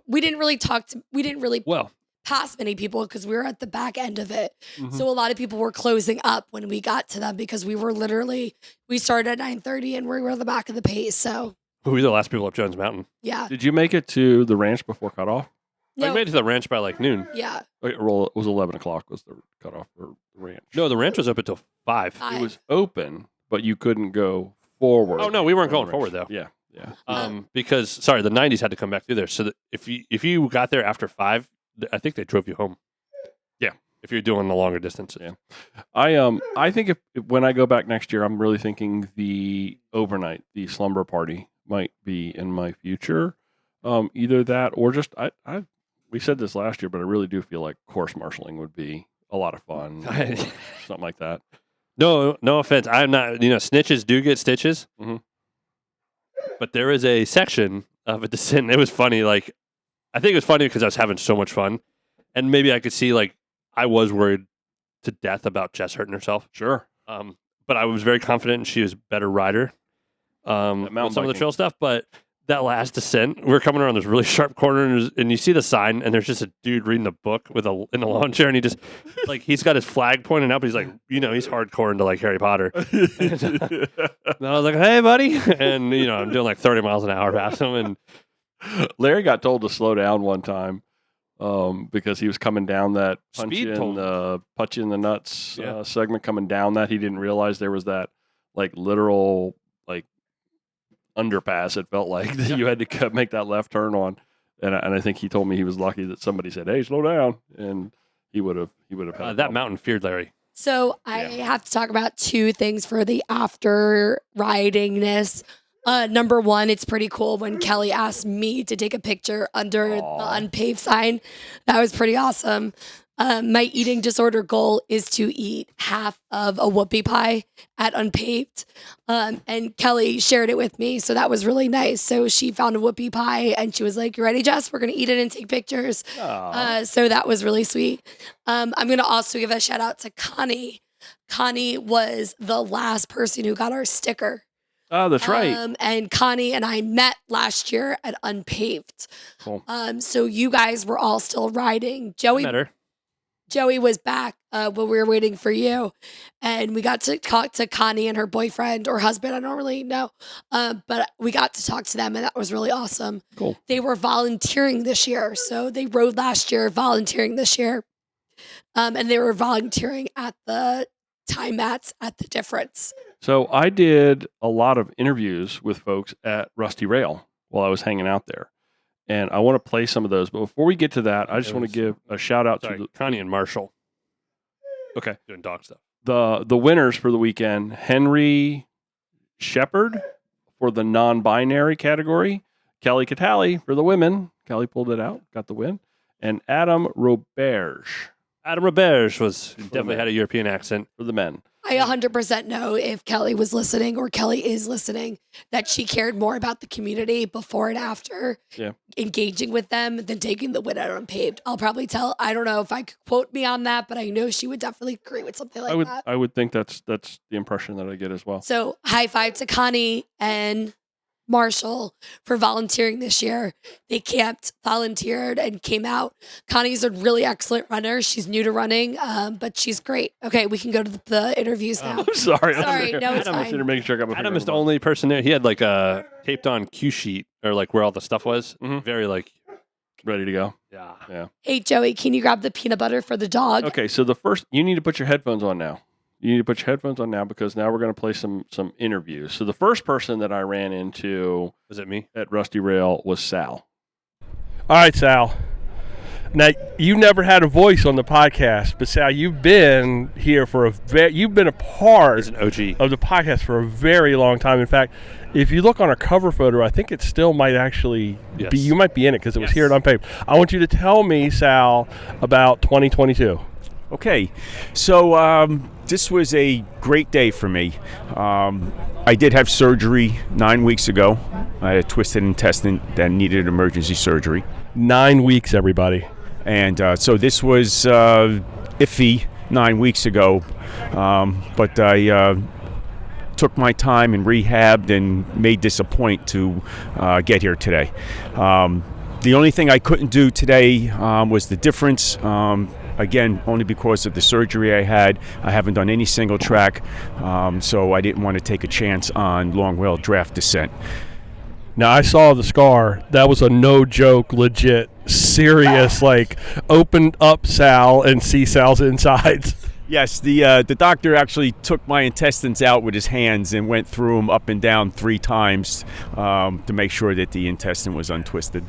We didn't really Well, pass many people because we were at the back end of it. So a lot of people were closing up when we got to them because we started at 9:30 and we were at the back of the pace. So we were the last people up Jones Mountain. yeah. Did you make it to the ranch before cutoff? I made it to the ranch by like noon. Yeah. It was 11 o'clock was the cutoff for the ranch. No, the ranch was open till 5. It was open, but you couldn't go forward. Oh no, we weren't on the going forward ranch. though. Yeah. Because the 90s had to come back through there. So that if you got there after 5, I think they drove you home. Yeah. If you're doing the longer distances. Yeah. I think if when I go back next year, I'm really thinking the overnight, the slumber party might be in my future. Either that or just we said this last year, but I really do feel like course marshaling would be a lot of fun. Something like that. No offense. I'm not. Snitches do get stitches. But there is a section of a descent. It was funny. Like, I think it was funny because I was having so much fun, and maybe I could see like I was worried to death about Jess hurting herself. Sure. But I was very confident she was a better rider. With some of the trail stuff, but that last descent, we're coming around this really sharp corner, and you see the sign, and there's just a dude reading the book in a lawn chair, and he just like he's got his flag pointing up. He's like, he's hardcore into like Harry Potter. And I was like, "Hey, buddy," and I'm doing like 30 miles an hour past him, and Larry got told to slow down one time because he was coming down that punch Speed you in the nuts segment coming down that he didn't realize there was that like literal like underpass. It felt like that you had to make that left turn on, and I think he told me he was lucky that somebody said, "Hey, slow down," and he would have had that mountain feared Larry. So I have to talk about 2 things for the after ridingness. Number one, it's pretty cool when Kelly asked me to take a picture under the unPAved sign. That was pretty awesome. My eating disorder goal is to eat half of a whoopie pie at unPAved. And Kelly shared it with me, so that was really nice. So she found a whoopie pie, and she was like, "You ready, Jess? We're going to eat it and take pictures." So that was really sweet. I'm going to also give a shout out to Connie. Connie was the last person who got our sticker. Oh, that's right. And Connie and I met last year at unPAved. Cool. So you guys were all still riding. Joey was back when we were waiting for you, and we got to talk to Connie and her boyfriend or husband. I don't really know, but we got to talk to them, and that was really awesome. Cool. They were volunteering this year, so they rode last year, volunteering this year, and they were volunteering at the time mats at the difference. So I did a lot of interviews with folks at Rusty Rail while I was hanging out there. And I want to play some of those. But before we get to that, I just want to give a shout out to Connie and Marshall. Okay. Doing dog stuff. The winners for the weekend, Henry Shepard for the non-binary category, Kelly Catali for the women. Kelly pulled it out, got the win. And Adam Roberge. Adam Roberge definitely had a European accent. For the men. I 100% know if Kelly was listening or Kelly is listening that she cared more about the community before and after engaging with them than taking the win out on unPAved. I'll probably tell. I don't know if I could quote me on that, but I know she would definitely agree with something like that. I would think that's the impression that I get as well. So high five to Connie and Marshall for volunteering this year. They camped, volunteered, and came out. Connie's a really excellent runner. She's new to running, but she's great. Okay, we can go to the interviews now. I'm sorry. Sorry, no, it's I'm fine. sitting there making sure I got my Adam finger is the on button. only person there. He had like a taped on cue sheet or like where all the stuff was. Mhm. Very like, Ready to go. yeah. Hey, Joey, can you grab the peanut butter for the dog? Okay, so the first, you need to put your headphones on now. You need to put your headphones on now because now we're going to play some interviews. So the first person that I ran into Was it me? at Rusty Rail was Sal. All right, Sal. Now, you never had a voice on the podcast, but Sal, you've been here for you've been a part He's an OG. of the podcast for a very long time. In fact, if you look on our cover photo, I think it still might actually Yes. be, you might be in it because it was Yes. here at unPAved. I want you to tell me, Sal, about 2022. Okay, so this was a great day for me. I did have surgery 9 weeks ago. I had a twisted intestine that needed emergency surgery. 9 weeks, everybody. And so this was iffy 9 weeks ago, but I took my time and rehabbed and made this a point to get here today. The only thing I couldn't do today was the difference. Again, only because of the surgery I had. I haven't done any single track, so I didn't want to take a chance on long rail draft descent. Now, I saw the scar. That was a no joke, legit, serious, like, open up Sal and see Sal's insides. Yes, the doctor actually took my intestines out with his hands and went through them up and down 3 times to make sure that the intestine was untwisted.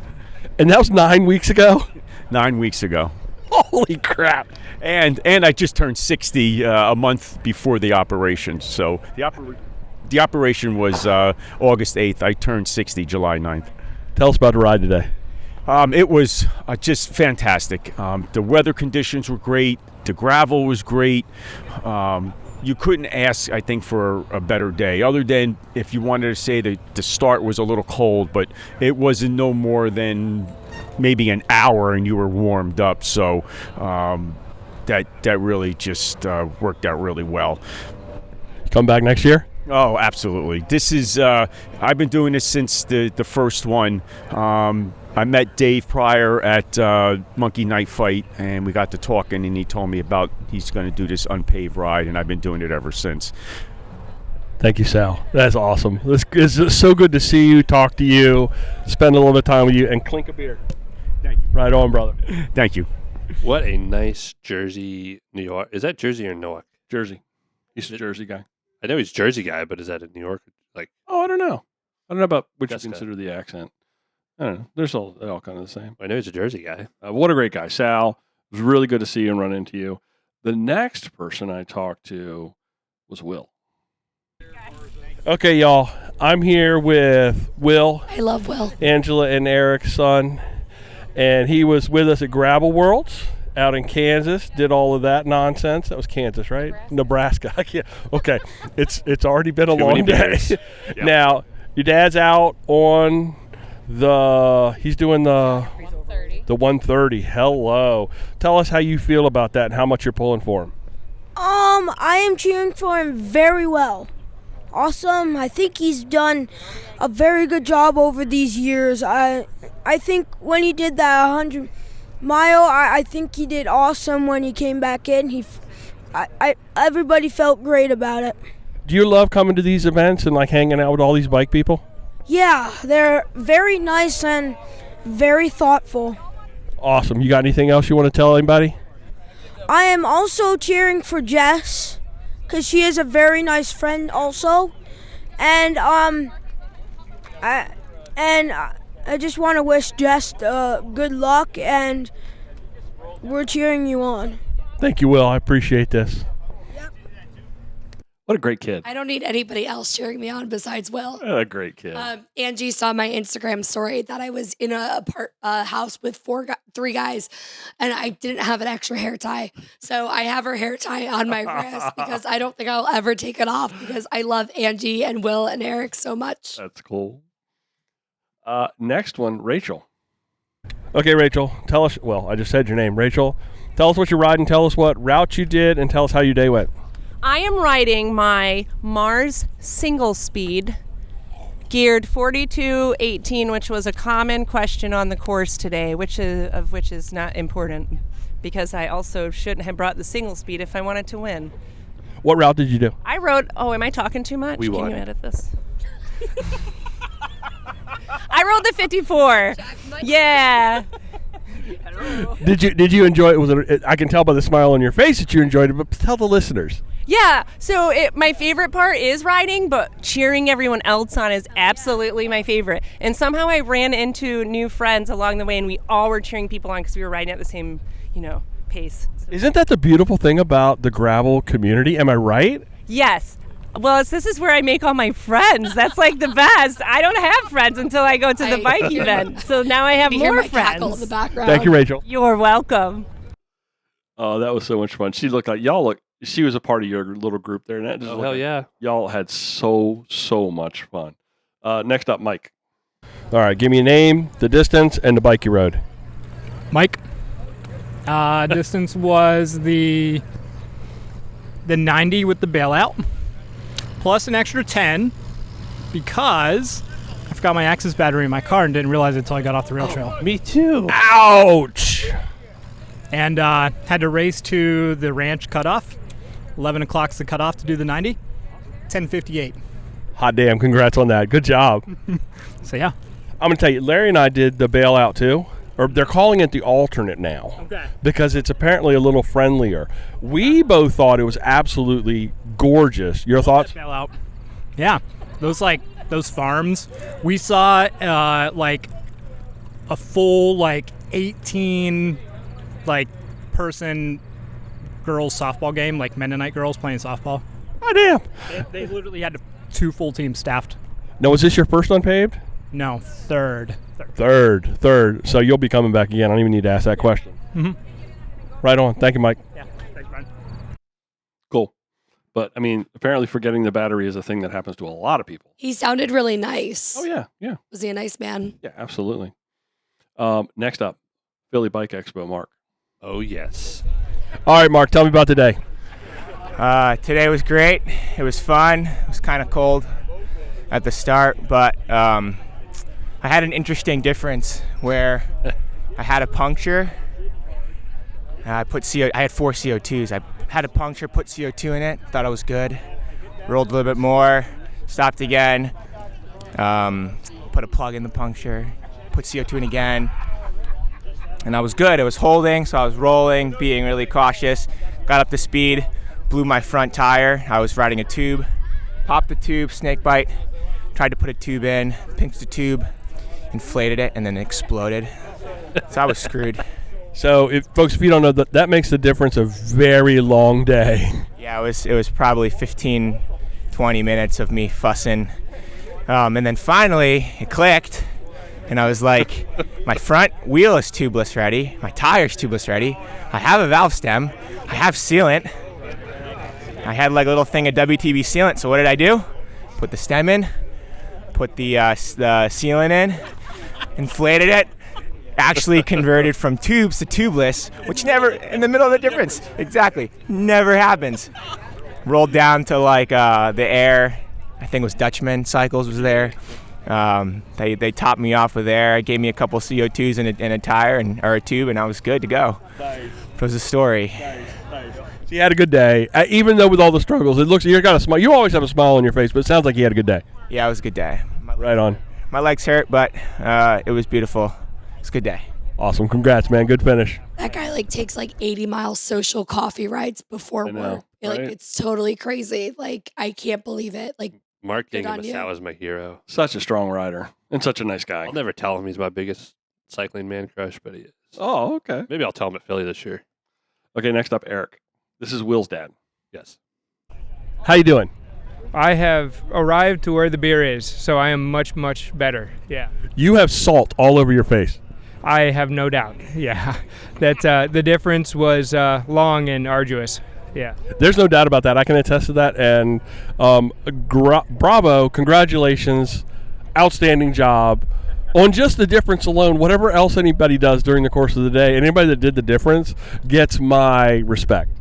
And that was 9 weeks ago? 9 weeks ago. Holy crap. And I just turned 60 a month before the operation. So the operation was August 8th. I turned 60 July 9th. Tell us about the ride today. It was just fantastic. The weather conditions were great. The gravel was great. You couldn't ask, I think, for a better day, other than if you wanted to say that the start was a little cold, but it wasn't no more than maybe an hour and you were warmed up. So that really just worked out really well. Come back next year? Oh, absolutely. This is, I've been doing this since the first one. I met Dave Pryor at Monkey Night Fight, and we got to talking, and he told me about he's going to do this unPAved ride, and I've been doing it ever since. Thank you, Sal. That's awesome. It's so good to see you, talk to you, spend a little bit of time with you, and clink a beer. Thank you. Right on, brother. Thank you. What a nice Jersey, New York. Is that Jersey or Newark? Jersey. He's a Jersey guy. I know he's Jersey guy, but is that in New York? Like, Oh, I don't know. I don't know about which Jessica. you consider the accent. I don't know. They're all kind of the same. I know he's a Jersey guy. What a great guy. Sal, it was really good to see you and run into you. The next person I talked to was Will. Okay, y'all. I'm here with Will, I love Will. Angela, and Eric's son. And he was with us at Gravel Worlds out in Kansas, did all of that nonsense. That was Kansas, right? Nebraska. I can't. Okay. It's already been a Too long many day. bears. Yep. Now, your dad's out on he's doing the 130. Hello. Tell us how you feel about that and how much you're pulling for him. I am cheering for him very well. Awesome. I think he's done a very good job over these years. I think when he did that 100 mile, I think he did awesome when he came back in. Everybody felt great about it. Do you love coming to these events and like hanging out with all these bike people? Yeah, they're very nice and very thoughtful. Awesome. You got anything else you want to tell anybody? I am also cheering for Jess because she is a very nice friend also. And I just want to wish Jess good luck, and we're cheering you on. Thank you, Will. I appreciate this. What a great kid. I don't need anybody else cheering me on besides Will. What a great kid. Angie saw my Instagram story that I was in a house with 3 guys, and I didn't have an extra hair tie. So I have her hair tie on my wrist because I don't think I'll ever take it off because I love Angie and Will and Eric so much. That's cool. Next one, Rachel. Okay, Rachel, tell us, well, I just said your name. Rachel, tell us what you're riding, tell us what route you did, and tell us how your day went. I am riding my Mars single speed geared 42-18, which was a common question on the course today, which is not important because I also shouldn't have brought the single speed if I wanted to win. What route did you do? I wrote, am I talking too much? We won. Can you edit this? I rode the 54. Yeah. Did you enjoy it? I can tell by the smile on your face that you enjoyed it, but tell the listeners. Yeah, so my favorite part is riding, but cheering everyone else on is absolutely my favorite. And somehow I ran into new friends along the way, and we all were cheering people on because we were riding at the same, pace. So. Isn't that the beautiful thing about the gravel community? Am I right? Yes. Well, this is where I make all my friends. That's like the best. I don't have friends until I go to the bike event. So now I have more friends. In the background. Thank you, Rachel. You're welcome. Oh, that was so much fun. She looked like she was a part of your little group there. And that just hell yeah. Y'all had so much fun. Next up, Mike. All right, give me a name, the distance, and the bike you rode. Mike. Distance was the 90 with the bailout, plus an extra 10 because I forgot my Axis battery in my car and didn't realize it until I got off the rail trail. Me too. Ouch! And had to race to the ranch cutoff. 11 o'clock's the cutoff to do the 90. 10:58. Hot damn, congrats on that. Good job. So, yeah. I'm going to tell you, Larry and I did the bailout too. Or they're calling it the alternate now. Okay. Because it's apparently a little friendlier. We both thought it was absolutely gorgeous. Your thoughts? Bailout. Yeah. Those farms. We saw like a full 18 person girls softball game, like Mennonite girls playing softball. Oh damn. They literally had 2 full teams staffed. Now, was this your first unPAved? No, third. Third. So you'll be coming back again. I don't even need to ask that question. Mm-hmm. Right on. Thank you, Mike. Yeah, thanks, Brian. Cool. But, apparently forgetting the battery is a thing that happens to a lot of people. He sounded really nice. Oh, yeah. Was he a nice man? Yeah, absolutely. Next up, Philly Bike Expo, Mark. Oh, yes. All right, Mark, tell me about today. Today was great. It was fun. It was kind of cold at the start, but I had an interesting difference where I had a puncture. I had 4 CO2s. I had a puncture, put CO2 in it, thought I was good. Rolled a little bit more, stopped again, put a plug in the puncture, put CO2 in again, and I was good. It was holding, so I was rolling, being really cautious. Got up to speed, blew my front tire. I was riding a tube, popped the tube, snake bite, tried to put a tube in, pinched the tube, inflated it, and then it exploded. So I was screwed. So, folks, if you don't know, that makes the difference a very long day. Yeah, it was probably 15, 20 minutes of me fussing. And then finally, it clicked. And I was like, my front wheel is tubeless ready. My tire's tubeless ready. I have a valve stem. I have sealant. I had like a little thing of WTB sealant. So what did I do? Put the stem in, put the sealant in, inflated it, actually converted from tubes to tubeless, which never, in the middle of the difference. Exactly. Never happens. Rolled down to like the air. I think it was Dutchman Cycles was there. They topped me off with air, gave me a couple CO2s in a tire or a tube, and I was good to go. Nice. It was a story. Nice. So you had a good day, even though with all the struggles. It looks you got a smile. You always have a smile on your face, but it sounds like you had a good day. Yeah, it was a good day. Right on. My legs hurt, but it was beautiful. It's a good day. Awesome. Congrats, man. Good finish. That guy takes 80-mile social coffee rides before work. Right? It's totally crazy. I can't believe it. Mark Good on Dingham you. is my hero. Such a strong rider and such a nice guy. I'll never tell him he's my biggest cycling man crush, but he is. Oh, okay. Maybe I'll tell him at Philly this year. Okay, next up, Eric. This is Will's dad. Yes. How you doing? I have arrived to where the beer is, so I am much, much better. Yeah. You have salt all over your face. I have no doubt. Yeah. That the difference was long and arduous. Yeah. There's no doubt about that. I can attest to that. And bravo, congratulations, outstanding job. On just the difference alone, whatever else anybody does during the course of the day, anybody that did the difference gets my respect.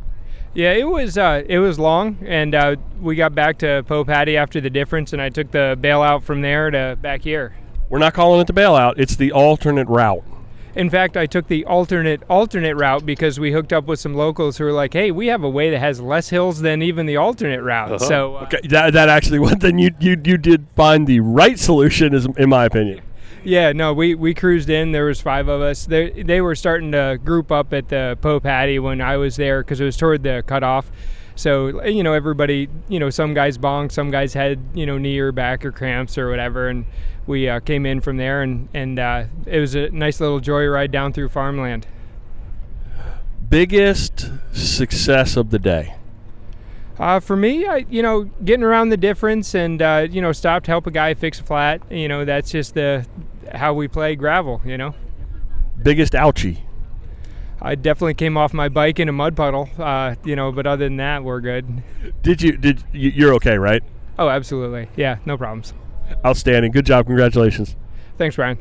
Yeah, it was long, and we got back to Popatty after the difference, and I took the bailout from there to back here. We're not calling it the bailout. It's the alternate route. In fact, I took the alternate route because we hooked up with some locals who were like, "Hey, we have a way that has less hills than even the alternate route." Uh-huh. So okay, that actually then you did find the right solution, is in my opinion. Yeah, no, we cruised in. There was 5 of us. They were starting to group up at the Popatty when I was there because it was toward the cutoff. So, everybody, some guys bonked, some guys had, knee or back or cramps or whatever. And we came in from there, and it was a nice little joyride down through farmland. Biggest success of the day? For me, getting around the difference and, stopped to help a guy fix a flat. That's just how we play gravel, Biggest ouchie? I definitely came off my bike in a mud puddle, but other than that, we're good. You're okay, right? Oh, absolutely. Yeah, no problems. Outstanding. Good job. Congratulations. Thanks, Brian.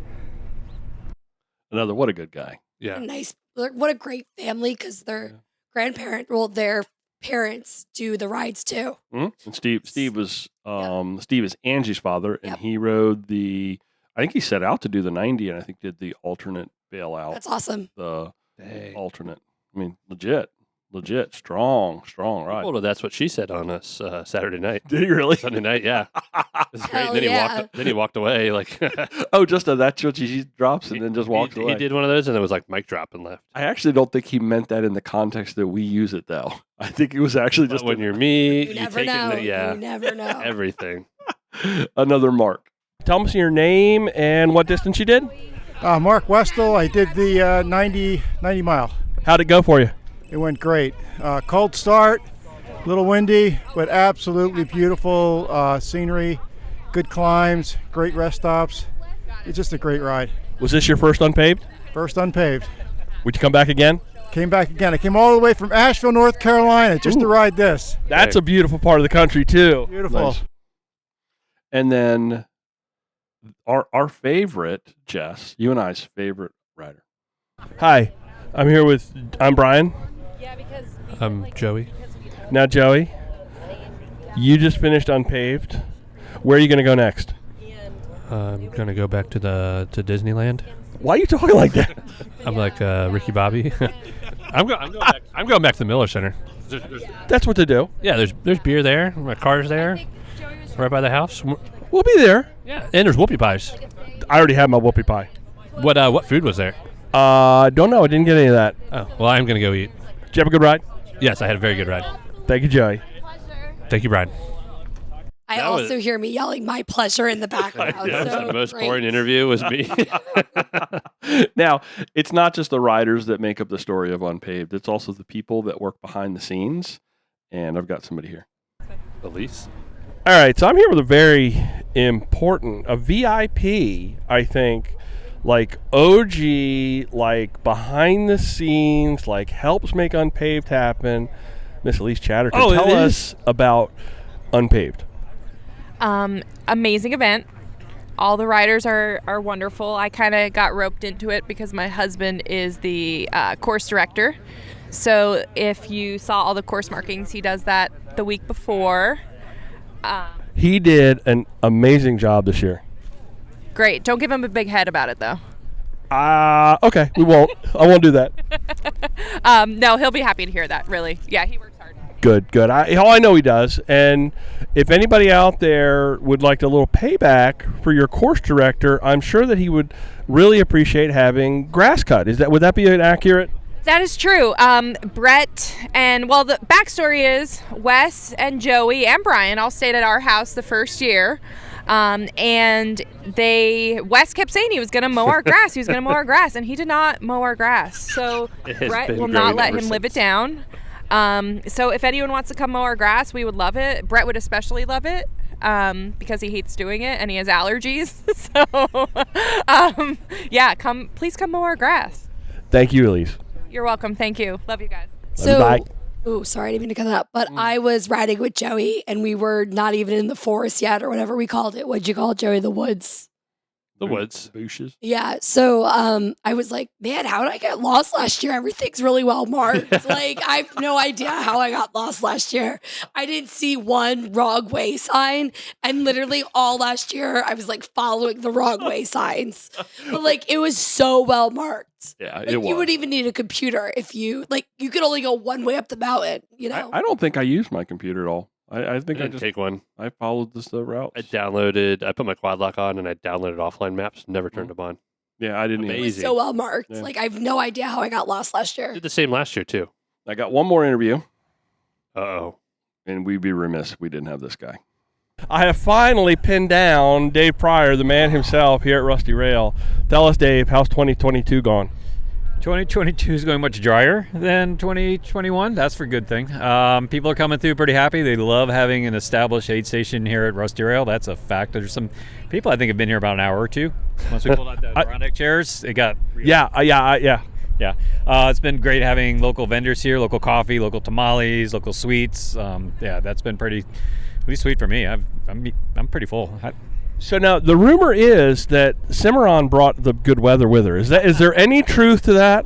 What a good guy. Yeah. Nice. What a great family, because their their parents do the rides too. Mm-hmm. And Steve was Steve is Angie's father, and he rode I think he set out to do the 90, and I think did the alternate bailout. That's awesome. The alternate. I mean, legit, strong ride. Well, that's what she said on us Saturday night. Did he really? Sunday night, yeah. It was great. Hell Then he walked away. Like, That's what she drops and then just walks away. He did one of those, and it was like mic drop and left. I actually don't think he meant that in the context that we use it, though. I think it was actually just when you're me, you never know. You never know. Everything. Another Mark. Tell us your name and what distance you did. Mark Westel. I did the 90 mile. How'd it go for you? It went great. Cold start, a little windy, but absolutely beautiful scenery, good climbs, great rest stops. It's just a great ride. Was this your first unpaved? First unpaved. Would you come back again? Came back again. I came all the way from Asheville, North Carolina, just to ride this. That's a beautiful part of the country, too. Beautiful. Nice. And then our favorite, Jess, you and I's favorite rider. Hi, I'm Brian. I'm Joey. Now, Joey, you just finished unpaved. Where are you going to go next? I'm going to go back to Disneyland. Why are you talking like that? I'm like Ricky Bobby. I'm going back to the Miller Center. That's what to do. Yeah, there's beer there. My car's there, right by the house. We'll be there. Yeah, and there's whoopie pies. I already had my whoopie pie. What food was there? Don't know. I didn't get any of that. Oh, well, I'm gonna go eat. Did you have a good ride? Yes, I had a very good ride. Thank you, Joey. Thank you, Brian. I also hear me yelling "my pleasure" in the background. The most boring interview was me. Now, it's not just the riders that make up the story of unpaved. It's also the people that work behind the scenes. And I've got somebody here. Elise. All right, so I'm here with a very important, a VIP, I think, like OG, like behind the scenes, like helps make unpaved happen. Miss Elise Chatterton, tell us about unpaved. Amazing event. All the riders are wonderful. I kind of got roped into it because my husband is the course director. So if you saw all the course markings, he does that the week before. He did an amazing job this year. Great. Don't give him a big head about it, though. Okay, we won't. I won't do that. No, he'll be happy to hear that, really. Yeah, he works hard. Good. I know he does. And if anybody out there would like a little payback for your course director, I'm sure that he would really appreciate having grass cut. Would that be an accurate? That is true. Brett and, well, the backstory is Wes and Joey and Brian all stayed at our house the first year. And Wes kept saying he was going to mow our grass. And he did not mow our grass. So Brett will not let him live it down. So if anyone wants to come mow our grass, we would love it. Brett would especially love it. Because he hates doing it and he has allergies. So, please come mow our grass. Thank you, Elise. You're welcome. Thank you. Love you guys. Bye. Sorry, I didn't mean to cut that up. But I was riding with Joey, and we were not even in the forest yet, or whatever we called it. What'd you call it, Joey? The woods. The woods. Bushes. Yeah, so I was like, man, how did I get lost last year? Everything's really well marked. Like, I have no idea how I got lost last year. I didn't see one wrong way sign, and literally all last year I was like following the wrong way signs. But like, it was so well marked. Yeah, Like, it was. you would even need a computer if you you could only go one way up the mountain. You know, I don't think I used my computer at all. I think I I didn't just take one. I followed the route. I put my quad lock on and I downloaded offline maps. Never turned them on. Yeah, I didn't it either. was so well marked. Yeah. Like, I have no idea how I got lost last year. Did the same last year too. I got one more interview, Uh-oh. and we'd be remiss if we didn't have this guy. I have finally pinned down Dave Pryor, the man himself here at Rusty Rail. Tell us, Dave, how's 2022 gone? 2022 is going much drier than 2021. That's for a good thing. People are coming through pretty happy. They love having an established aid station here at Rusty Rail. That's a fact. There's some people I think have been here about an hour or two. Once we pulled out the round deck chairs, it got Yeah. It's been great having local vendors here, local coffee, local tamales, local sweets. That's been pretty sweet for me. I'm pretty full. So now the rumor is that Cimarron brought the good weather with her. Is there any truth to that?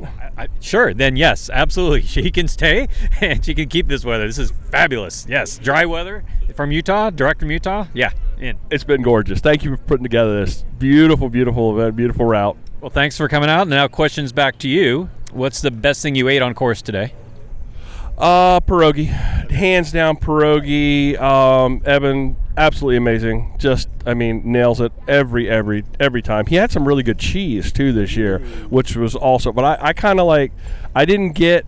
Sure, then yes, absolutely. She can stay and she can keep this weather. This is fabulous. Yes, dry weather from Utah, direct from Utah. Yeah, in. It's been gorgeous. Thank you for putting together this beautiful, beautiful event, beautiful route. Well, thanks for coming out. Now questions back to you. What's the best thing you ate on course today? Pierogi, hands down pierogi. Evan, absolutely amazing. Just, nails it every time. He had some really good cheese too this year, which was also. But I kind of I didn't get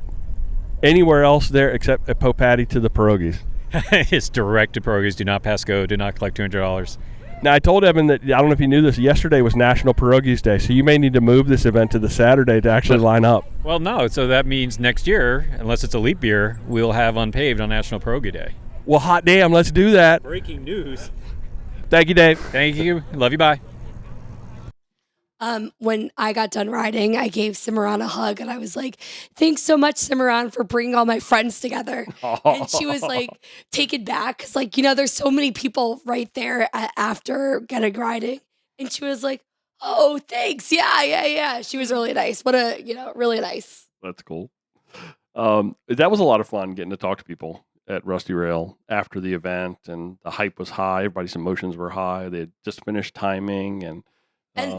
anywhere else there except at Popatty to the pierogies. It's direct to pierogies. Do not pass go. Do not collect $200. Now, I told Evan that, I don't know if you knew this, yesterday was National Pierogies Day, so you may need to move this event to the Saturday to actually line up. Well, no, so that means next year, unless it's a leap year, we'll have unPAved on National Pierogi Day. Well, hot damn, let's do that. Breaking news. Thank you, Dave. Thank you. Love you. Bye. When I got done riding, I gave Cimarron a hug, and I was like, thanks so much, Cimarron, for bringing all my friends together. And she was like taken back because, there's so many people right there after getting riding. And she was like, oh, thanks. Yeah. She was really nice. Really nice. That's cool. That was a lot of fun getting to talk to people at Rusty Rail after the event, and the hype was high. Everybody's emotions were high. They had just finished timing, and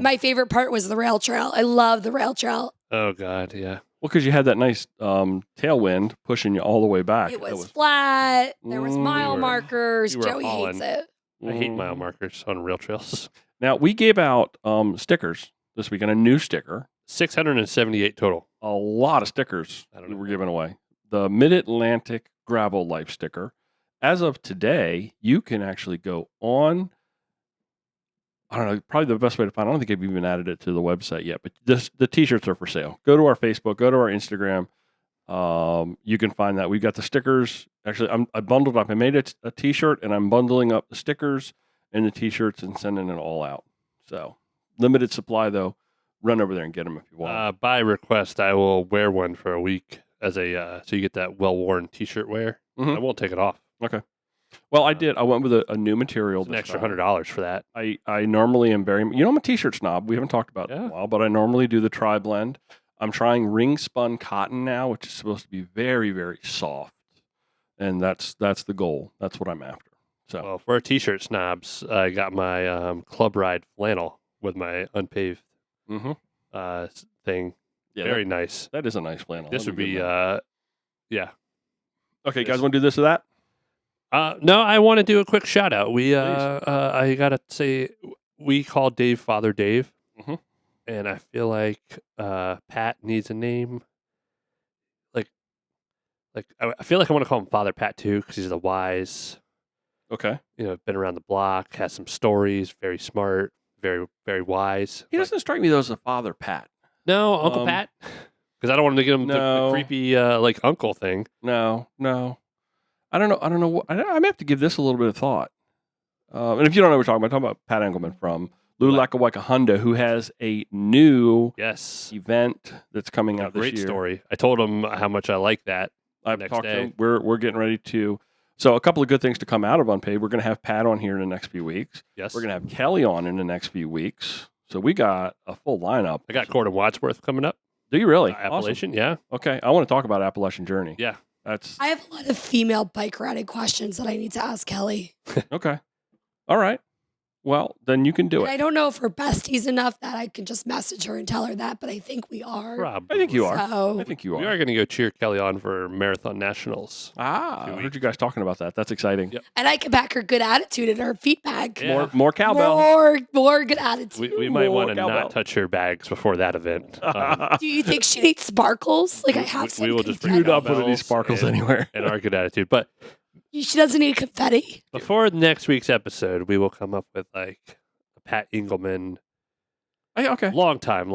my favorite part was the rail trail. I love the rail trail. Oh, God, yeah. Well, because you had that nice tailwind pushing you all the way back. It was flat. There was mile markers. we were Joey hauling. hates it. I hate mile markers on rail trails. Now, we gave out stickers this weekend, a new sticker. 678 total. A lot of stickers we were giving away. The Mid-Atlantic Gravel Life sticker. As of today, you can actually go on, I don't know, probably the best way to find it. I don't think I've even added it to the website yet, but the t-shirts are for sale. Go to our Facebook, go to our Instagram. You can find that. We've got the stickers. Actually, I bundled up. I made a t-shirt, and I'm bundling up the stickers and the t-shirts and sending it all out. So, limited supply, though. Run over there and get them if you want. By request, I will wear one for a week as so you get that well-worn t-shirt wear. I won't take it off. Okay. Well, I did. I went with a new material. It's an extra $100 for that. I normally am I'm a t-shirt snob. We haven't talked about it in a while, but I normally do the tri-blend. I'm trying ring spun cotton now, which is supposed to be very, very soft. And that's the goal. That's what I'm after. So, well, for t-shirt snobs, I got my Club Ride flannel with my unPAved thing. Yeah, very nice. That is a nice flannel. This would be, yeah. Okay, you guys want to do this or that? No, I want to do a quick shout out. I gotta say, we call Dave Father Dave, and I feel like Pat needs a name. I feel like I want to call him Father Pat too, because he's the wise. Okay. Been around the block, has some stories, very smart, very, very wise. He doesn't strike me though as a Father Pat. No, Uncle Pat, because I don't want him to get him the creepy uncle thing. No. I don't know. I may have to give this a little bit of thought. And if you don't know what we're talking about Pat Engelman from Lulakawaka Honda, who has a new event that's coming out this year. Great story. I told him how much I like that. I've talked to him. We're getting ready to. So a couple of good things to come out of unPAved. We're going to have Pat on here in the next few weeks. Yes. We're going to have Kelly on in the next few weeks. So we got a full lineup. I got Gordon Wadsworth coming up. Do you really? Appalachian, Awesome. yeah. Okay, I want to talk about Appalachian Journey. Yeah. I have a lot of female bike riding questions that I need to ask Kelly. Okay. All right. Well, then you can do And it. I don't know if we're besties enough that I can just message her and tell her that, but I think we are. Rob. I think you are. So- I think you are. We are going to go cheer Kelly on for Marathon Nationals. I heard you guys talking about that. That's exciting. Yep. And I can back her good attitude and her feedback. Yeah. More cowbell. More good attitude. We might want to cowbell. not touch her bags before that event. Do you think she needs sparkles? Like I have some we will just bring You're not putting cowbells these sparkles and- anywhere. and our good attitude. But She doesn't need confetti. before next week's episode, we will come up with like a Pat Engelman. Hey, okay. Long time.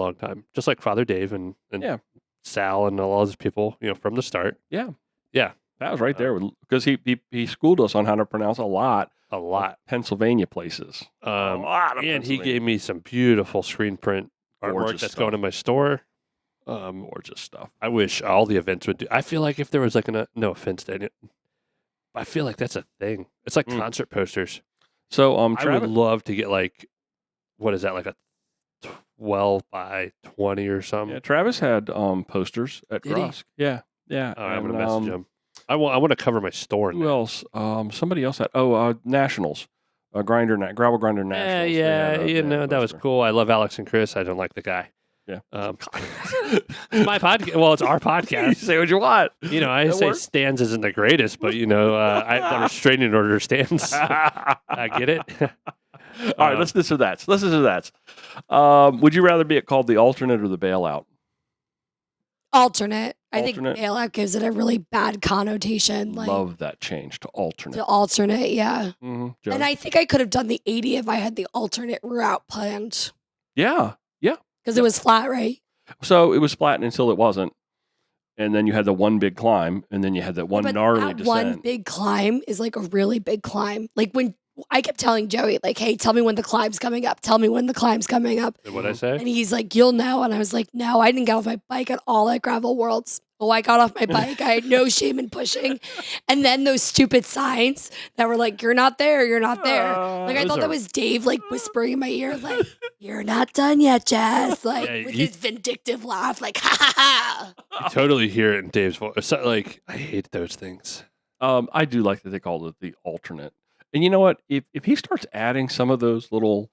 Just like Father Dave and Yeah. Sal and all those people, from the start. Yeah. Yeah. That was right there because he schooled us on how to pronounce a lot of Pennsylvania places. A lot of and he Pennsylvania. gave me some beautiful screen print artwork Gorgeous that's stuff. going in my store. Gorgeous stuff. I wish all the events would do. I feel like if there was like no offense to it, I feel like that's a thing. It's like concert posters. So I Travis, would love to get like, what is that, like a 12 by 20 or something? yeah, Travis had posters at Did he? Grusk. Yeah. Yeah. Oh, I'm and, gonna message him. I want to cover my store. Who else? Somebody else had Nationals. Gravel Grinder Nationals. They had a that was poster. cool. I love Alex and Chris. I don't like the guy. Yeah. It's my podcast. Well, it's our podcast. You say what you want. I That say works. stands isn't the greatest, but the restraining order stands. I get it. All right, let's this or that. Would you rather be called the alternate or the bailout? Alternate. I Alternate. think bailout gives it a really bad connotation. Like Love that change to alternate. the alternate, yeah. Mhm. And Joe? I think I could have done the 80 if I had the alternate route planned Yeah. because it was flat, right? So it was flat until it wasn't. And then you had the one big climb, and then you had that one But gnarly that descent. one big climb is like a really big climb. Like when I kept telling Joey, like, hey, tell me when the climb's coming up. Tell me when the climb's coming up. What'd I say? And he's like, you'll know. And I was like, no, I didn't get off my bike at all at Gravel Worlds. Oh, I got off my bike. I had no shame in pushing. And then those stupid signs that were like, you're not there. You're not there. Like, I those thought are- that was Dave, like, whispering in my ear, like, you're not done yet, Jess. Like, Yeah, with you- his vindictive laugh, like, ha ha ha. You totally hear it in Dave's voice. It's not like, I hate those things. I do like that they call it the alternate. And you know what? If he starts adding some of those little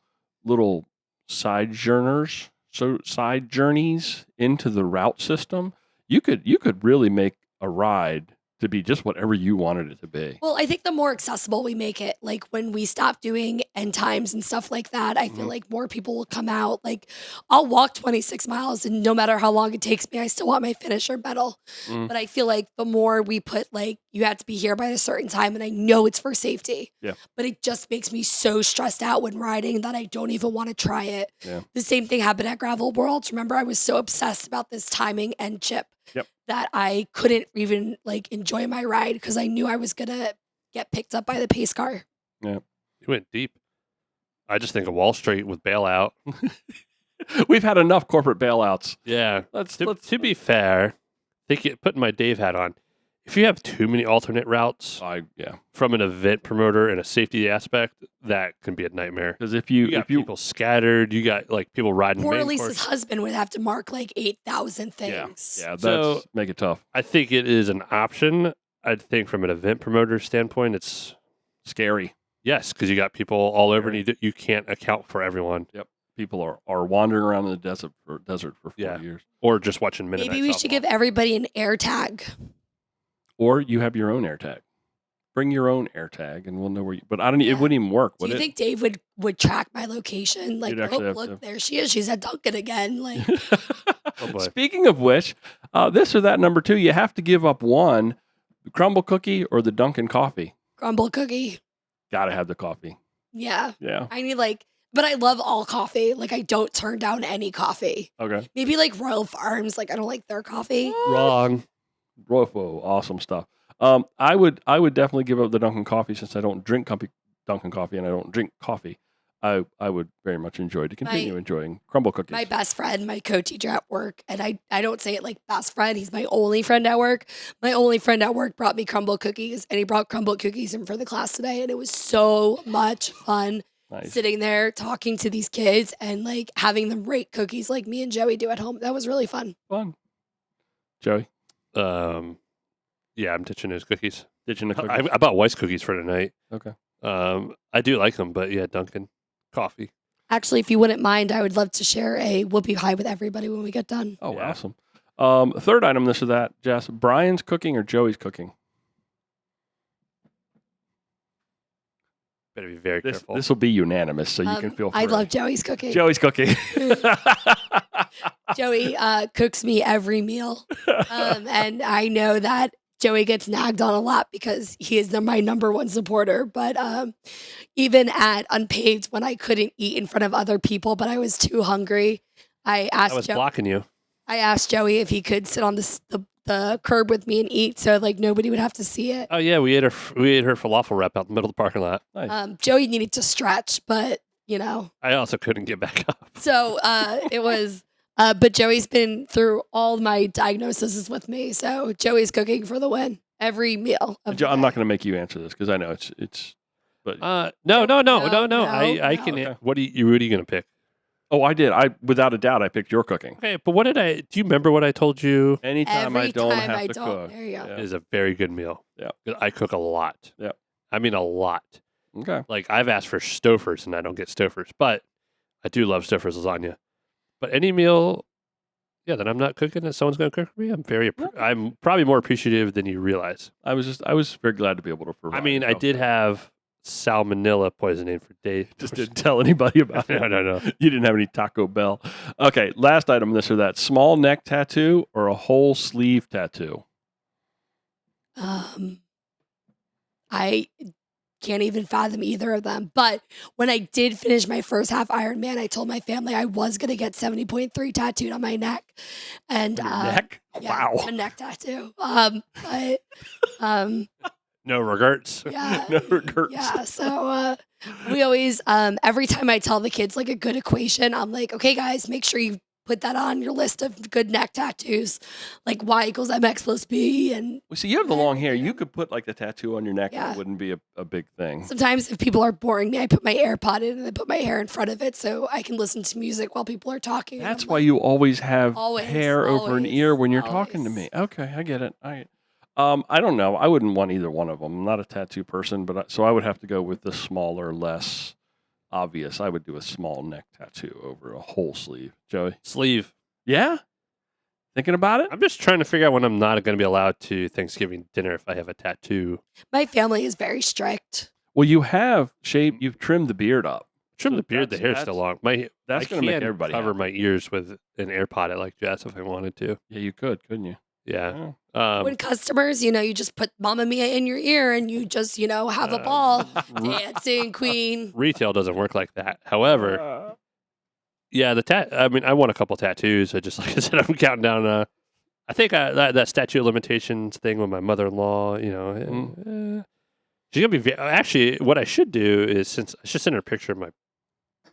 side journeys into the route system, you could really make a ride to be just whatever you wanted it to be. Well, I think the more accessible we make it, like when we stop doing end times and stuff like that, I feel like more people will come out. Like I'll walk 26 miles and no matter how long it takes me, I still want my finisher medal. Mm. But I feel like the more we put like, you have to be here by a certain time and I know it's for safety. Yeah. But it just makes me so stressed out when riding that I don't even want to try it. Yeah. The same thing happened at Gravel Worlds. Remember, I was so obsessed about this timing and chip that I couldn't even like enjoy my ride because I knew I was gonna get picked up by the pace car. Yeah. You went deep. I just think of Wall Street with bailout. We've had enough corporate bailouts. Yeah. Let's To be fair, putting my Dave hat on, if you have too many alternate routes from an event promoter and a safety aspect, that can be a nightmare. Because if you got people scattered, you got like people riding Poor main Lisa's course. husband would have to mark like 8,000 things. Yeah, that's So- make it tough. I think it is an option. I think from an event promoter standpoint, it's scary. Yes, because you got people all over, and you can't account for everyone. Yep, people are wandering around in the desert for 4 years, or just watching Mennonite Maybe we should give everybody an air tag. or you have your own air tag. Bring your own air tag, and we'll know where you. But I don't. It wouldn't even work. Do Would you it? think Dave would track my location? Like, You'd actually oh, have look, to. there she is. She's at Duncan again. Like, Speaking of which, this or that number 2, you have to give up one: the crumble cookie or the Dunkin' coffee. crumble cookie. Got to have the coffee. Yeah. Yeah. I need like, but I love all coffee. Like, I don't turn down any coffee. Okay. Maybe like Royal Farms. Like, I don't like their coffee. Wrong. Whoa, awesome stuff. I would definitely give up the Dunkin' coffee since I don't drink Dunkin' coffee and I don't drink coffee. I would very much enjoy to continue enjoying crumble cookies. My best friend, my co-teacher at work, and I don't say it like best friend. He's my only friend at work. My only friend at work brought me crumble cookies, and he brought crumble cookies in for the class today, and it was so much fun. Nice. sitting there talking to these kids and like having them rate cookies like me and Joey do at home. That was really fun. Fun. Joey? Yeah, I'm ditching those cookies. Ditching the cookies? I bought Weiss cookies for tonight. Okay. I do like them, but yeah, Dunkin' coffee. Actually, if you wouldn't mind, I would love to share a whoopie pie with everybody when we get done. Oh, awesome. Third item, this or that, Jess. Brian's cooking or Joey's cooking? Better be very careful. This will be unanimous, so you can feel free. I love Joey's cooking. Joey's cooking. Joey cooks me every meal. And I know that Joey gets nagged on a lot because he is my number one supporter. But even at unPAved, when I couldn't eat in front of other people, but I was too hungry, I was blocking you. I asked Joey if he could sit on the curb with me and eat, so like nobody would have to see it. Oh yeah, we ate her falafel wrap out in the middle of the parking lot. Nice. Joey needed to stretch, but I also couldn't get back up. So it was. But Joey's been through all my diagnoses with me, so Joey's cooking for the win every meal. I'm not going to make you answer this because I know it's. But no. I can. Okay. What are you going to pick? Oh, I did. Without a doubt, I picked your cooking. Okay, but do you remember what I told you? Anytime Every I don't time have I to don't. cook. There you go. It is a very good meal. Yeah. I cook a lot. Yeah. I mean a lot. Okay. Like I've asked for Stouffer's and I don't get Stouffer's, but I do love Stouffer's lasagna. But any meal, that I'm not cooking that someone's going to cook for me, I'm probably more appreciative than you realize. I was very glad to be able to provide. I mean, I did have salmonella poisoning for days. Just didn't tell anybody about it. No. You didn't have any Taco Bell. Okay, last item, this or that. Small neck tattoo or a whole sleeve tattoo? I can't even fathom either of them. But when I did finish my first half Ironman, I told my family I was going to get 70.3 tattooed on my neck. And neck? Yeah, Wow. a neck tattoo. No regrets. Yeah. No regrets. Yeah. So we always, every time I tell the kids like a good equation, I'm like, okay, guys, make sure you put that on your list of good neck tattoos, like Y = MX + B. And Well, see, you have the long hair. You could put like the tattoo on your neck. Yeah. And it wouldn't be a big thing. sometimes if people are boring me, I put my AirPod in and I put my hair in front of it so I can listen to music while people are talking. That's I'm why like, you always have Always, hair over an ear when you're always. talking to me. Okay, I get it. I don't know. I wouldn't want either one of them. I'm not a tattoo person, so I would have to go with the smaller, less obvious. I would do a small neck tattoo over a whole sleeve. Joey? Sleeve. Yeah? Thinking about it? I'm just trying to figure out when I'm not going to be allowed to Thanksgiving dinner if I have a tattoo. My family is very strict. Well, you have shaved, you've trimmed the beard up. Trim the beard, the hair's still long. That's going to make everybody cover happy. my ears with an AirPod at like Jess if I wanted to. Yeah, you could, couldn't you? Yeah. When customers, you just put Mamma Mia in your ear and you just, have a ball. Dancing Queen. Retail doesn't work like that. However, yeah, I mean, I want a couple tattoos. I just, like I said, I'm counting down. I think that statute of limitations thing with my mother-in-law, she's going to be, actually, what I should do is, I should send her a picture of my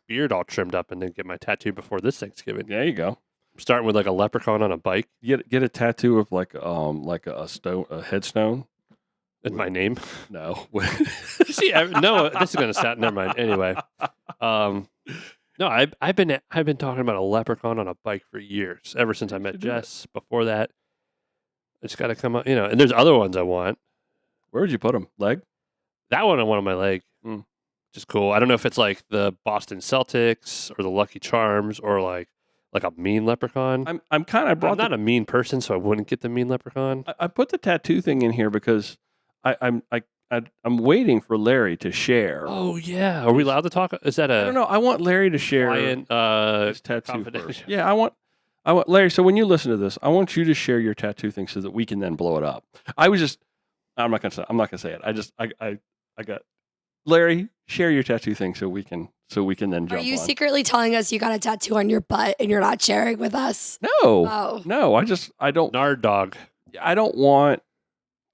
beard all trimmed up and then get my tattoo before this Thanksgiving. There you go. I'm starting with like a leprechaun on a bike. Get a tattoo of like a headstone. And my name? No. See, no, this is going to sound, never mind. Anyway. No, I've been talking about a leprechaun on a bike for years, ever since I met Jess. Before that, it's got to come up, and there's other ones I want. Where'd you put them? Leg? That one I want on my leg. Just cool. I don't know if it's like the Boston Celtics or the Lucky Charms or like a mean leprechaun. I'm not a mean person, so I wouldn't get the mean leprechaun. I put the tattoo thing in here because I'm waiting for Larry to share. Oh yeah, are we allowed to talk? Is that I don't know. I want Larry to share his tattoo first. Yeah, I want Larry. So when you listen to this, I want you to share your tattoo thing so that we can then blow it up. I'm not gonna say it. I got Larry, share your tattoo thing so we can then jump on. Are you secretly telling us you got a tattoo on your butt and you're not sharing with us? No. Oh. No, I don't. Nard dog. I don't want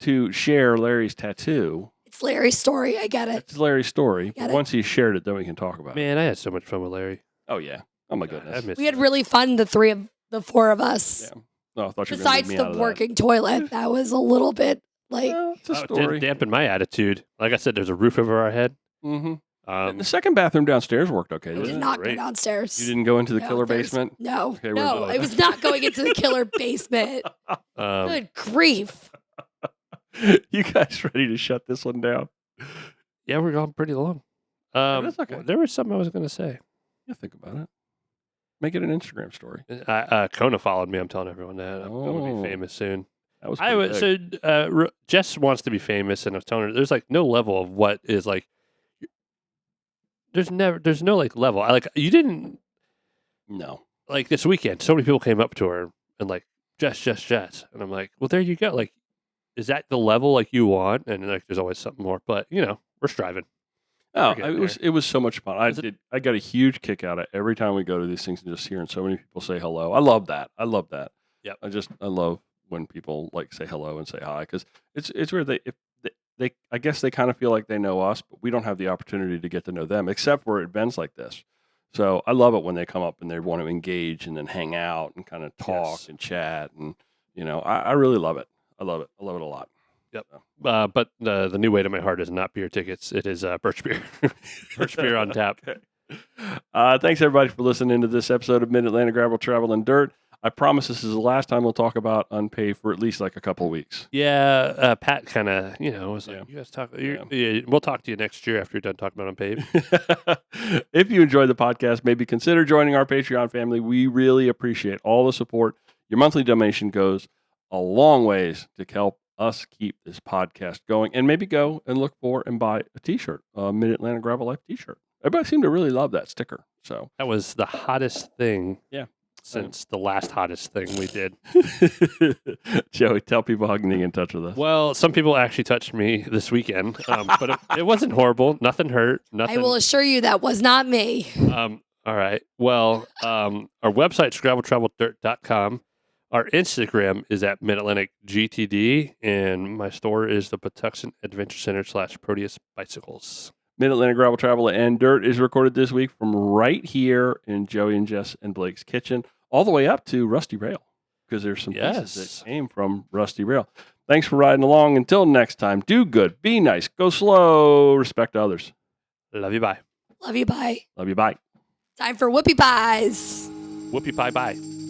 to share Larry's tattoo. It's Larry's story. I get it. It's Larry's story. Get But it. once he's shared it, then we can talk about it. Man, I had so much fun with Larry. Oh yeah. Oh my goodness. We had really fun, the four of us. Yeah. No, I thought you were gonna Besides leave me out the of that. working toilet, that was a little bit like. It's a It story. didn't dampen my attitude. Like I said, there's a roof over our head. Mm-hmm. The second bathroom downstairs worked okay. I Didn't did it? not go downstairs. You didn't go into the No, killer there's- basement? No, Okay, no, I was not going into the killer basement. Good grief. You guys ready to shut this one down? Yeah, we're going pretty long. That's okay. There was something I was going to say. Yeah, think about it. Make it an Instagram story. Kona followed me. I'm telling everyone that. I'm going to be famous soon. That was I would. So Jess wants to be famous, and I was telling her there's like no level of what is like. There's no like level. You didn't. No. Like this weekend, so many people came up to her and like Jess, and I'm like, well, there you go. Like, is that the level like you want? And like, there's always something more, but we're striving. Oh, it was so much fun. I got a huge kick out of every time we go to these things and just hearing so many people say hello. I love that. Yep. I love when people like say hello and say hi because it's weird. They I guess they kind of feel like they know us, but we don't have the opportunity to get to know them except for events like this. So I love it when they come up and they want to engage and then hang out and kind of talk and chat and I really love it. I love it a lot. Yep. But the new way to my heart is not beer tickets. It is Birch beer. Birch beer on tap. Thanks everybody for listening to this episode of Mid-Atlantic Gravel, Travel, and Dirt. I promise this is the last time we'll talk about unPAved for at least like a couple of weeks. Yeah, Pat kind of, was like, you guys talk. We'll talk to you next year after you're done talking about unPAved. If you enjoyed the podcast, maybe consider joining our Patreon family. We really appreciate all the support. Your monthly donation goes a long ways to help us keep this podcast going, and maybe go and look for and buy a T-shirt, a Mid-Atlantic Gravel Life T-shirt. Everybody seemed to really love that sticker. So that was the hottest thing. Yeah. Since the last hottest thing we did. Joey, tell people how can they get in touch with us. Well, some people actually touched me this weekend, but it wasn't horrible. Nothing hurt. Nothing. I will assure you that was not me. All right. Well, our website's graveltraveldirt.com. Our Instagram is at Mid-Atlantic GTD, and my store is the Patuxent Adventure Center /Proteus Bicycles. Mid-Atlantic Gravel, Travel, and Dirt is recorded this week from right here in Joey and Jess and Blake's kitchen, all the way up to Rusty Rail, because there's some pieces that came from Rusty Rail. Thanks for riding along. Until next time, do good, be nice, go slow, respect others. Love you, bye. Love you, bye. Love you, bye. Time for whoopie pies. Whoopie pie, bye.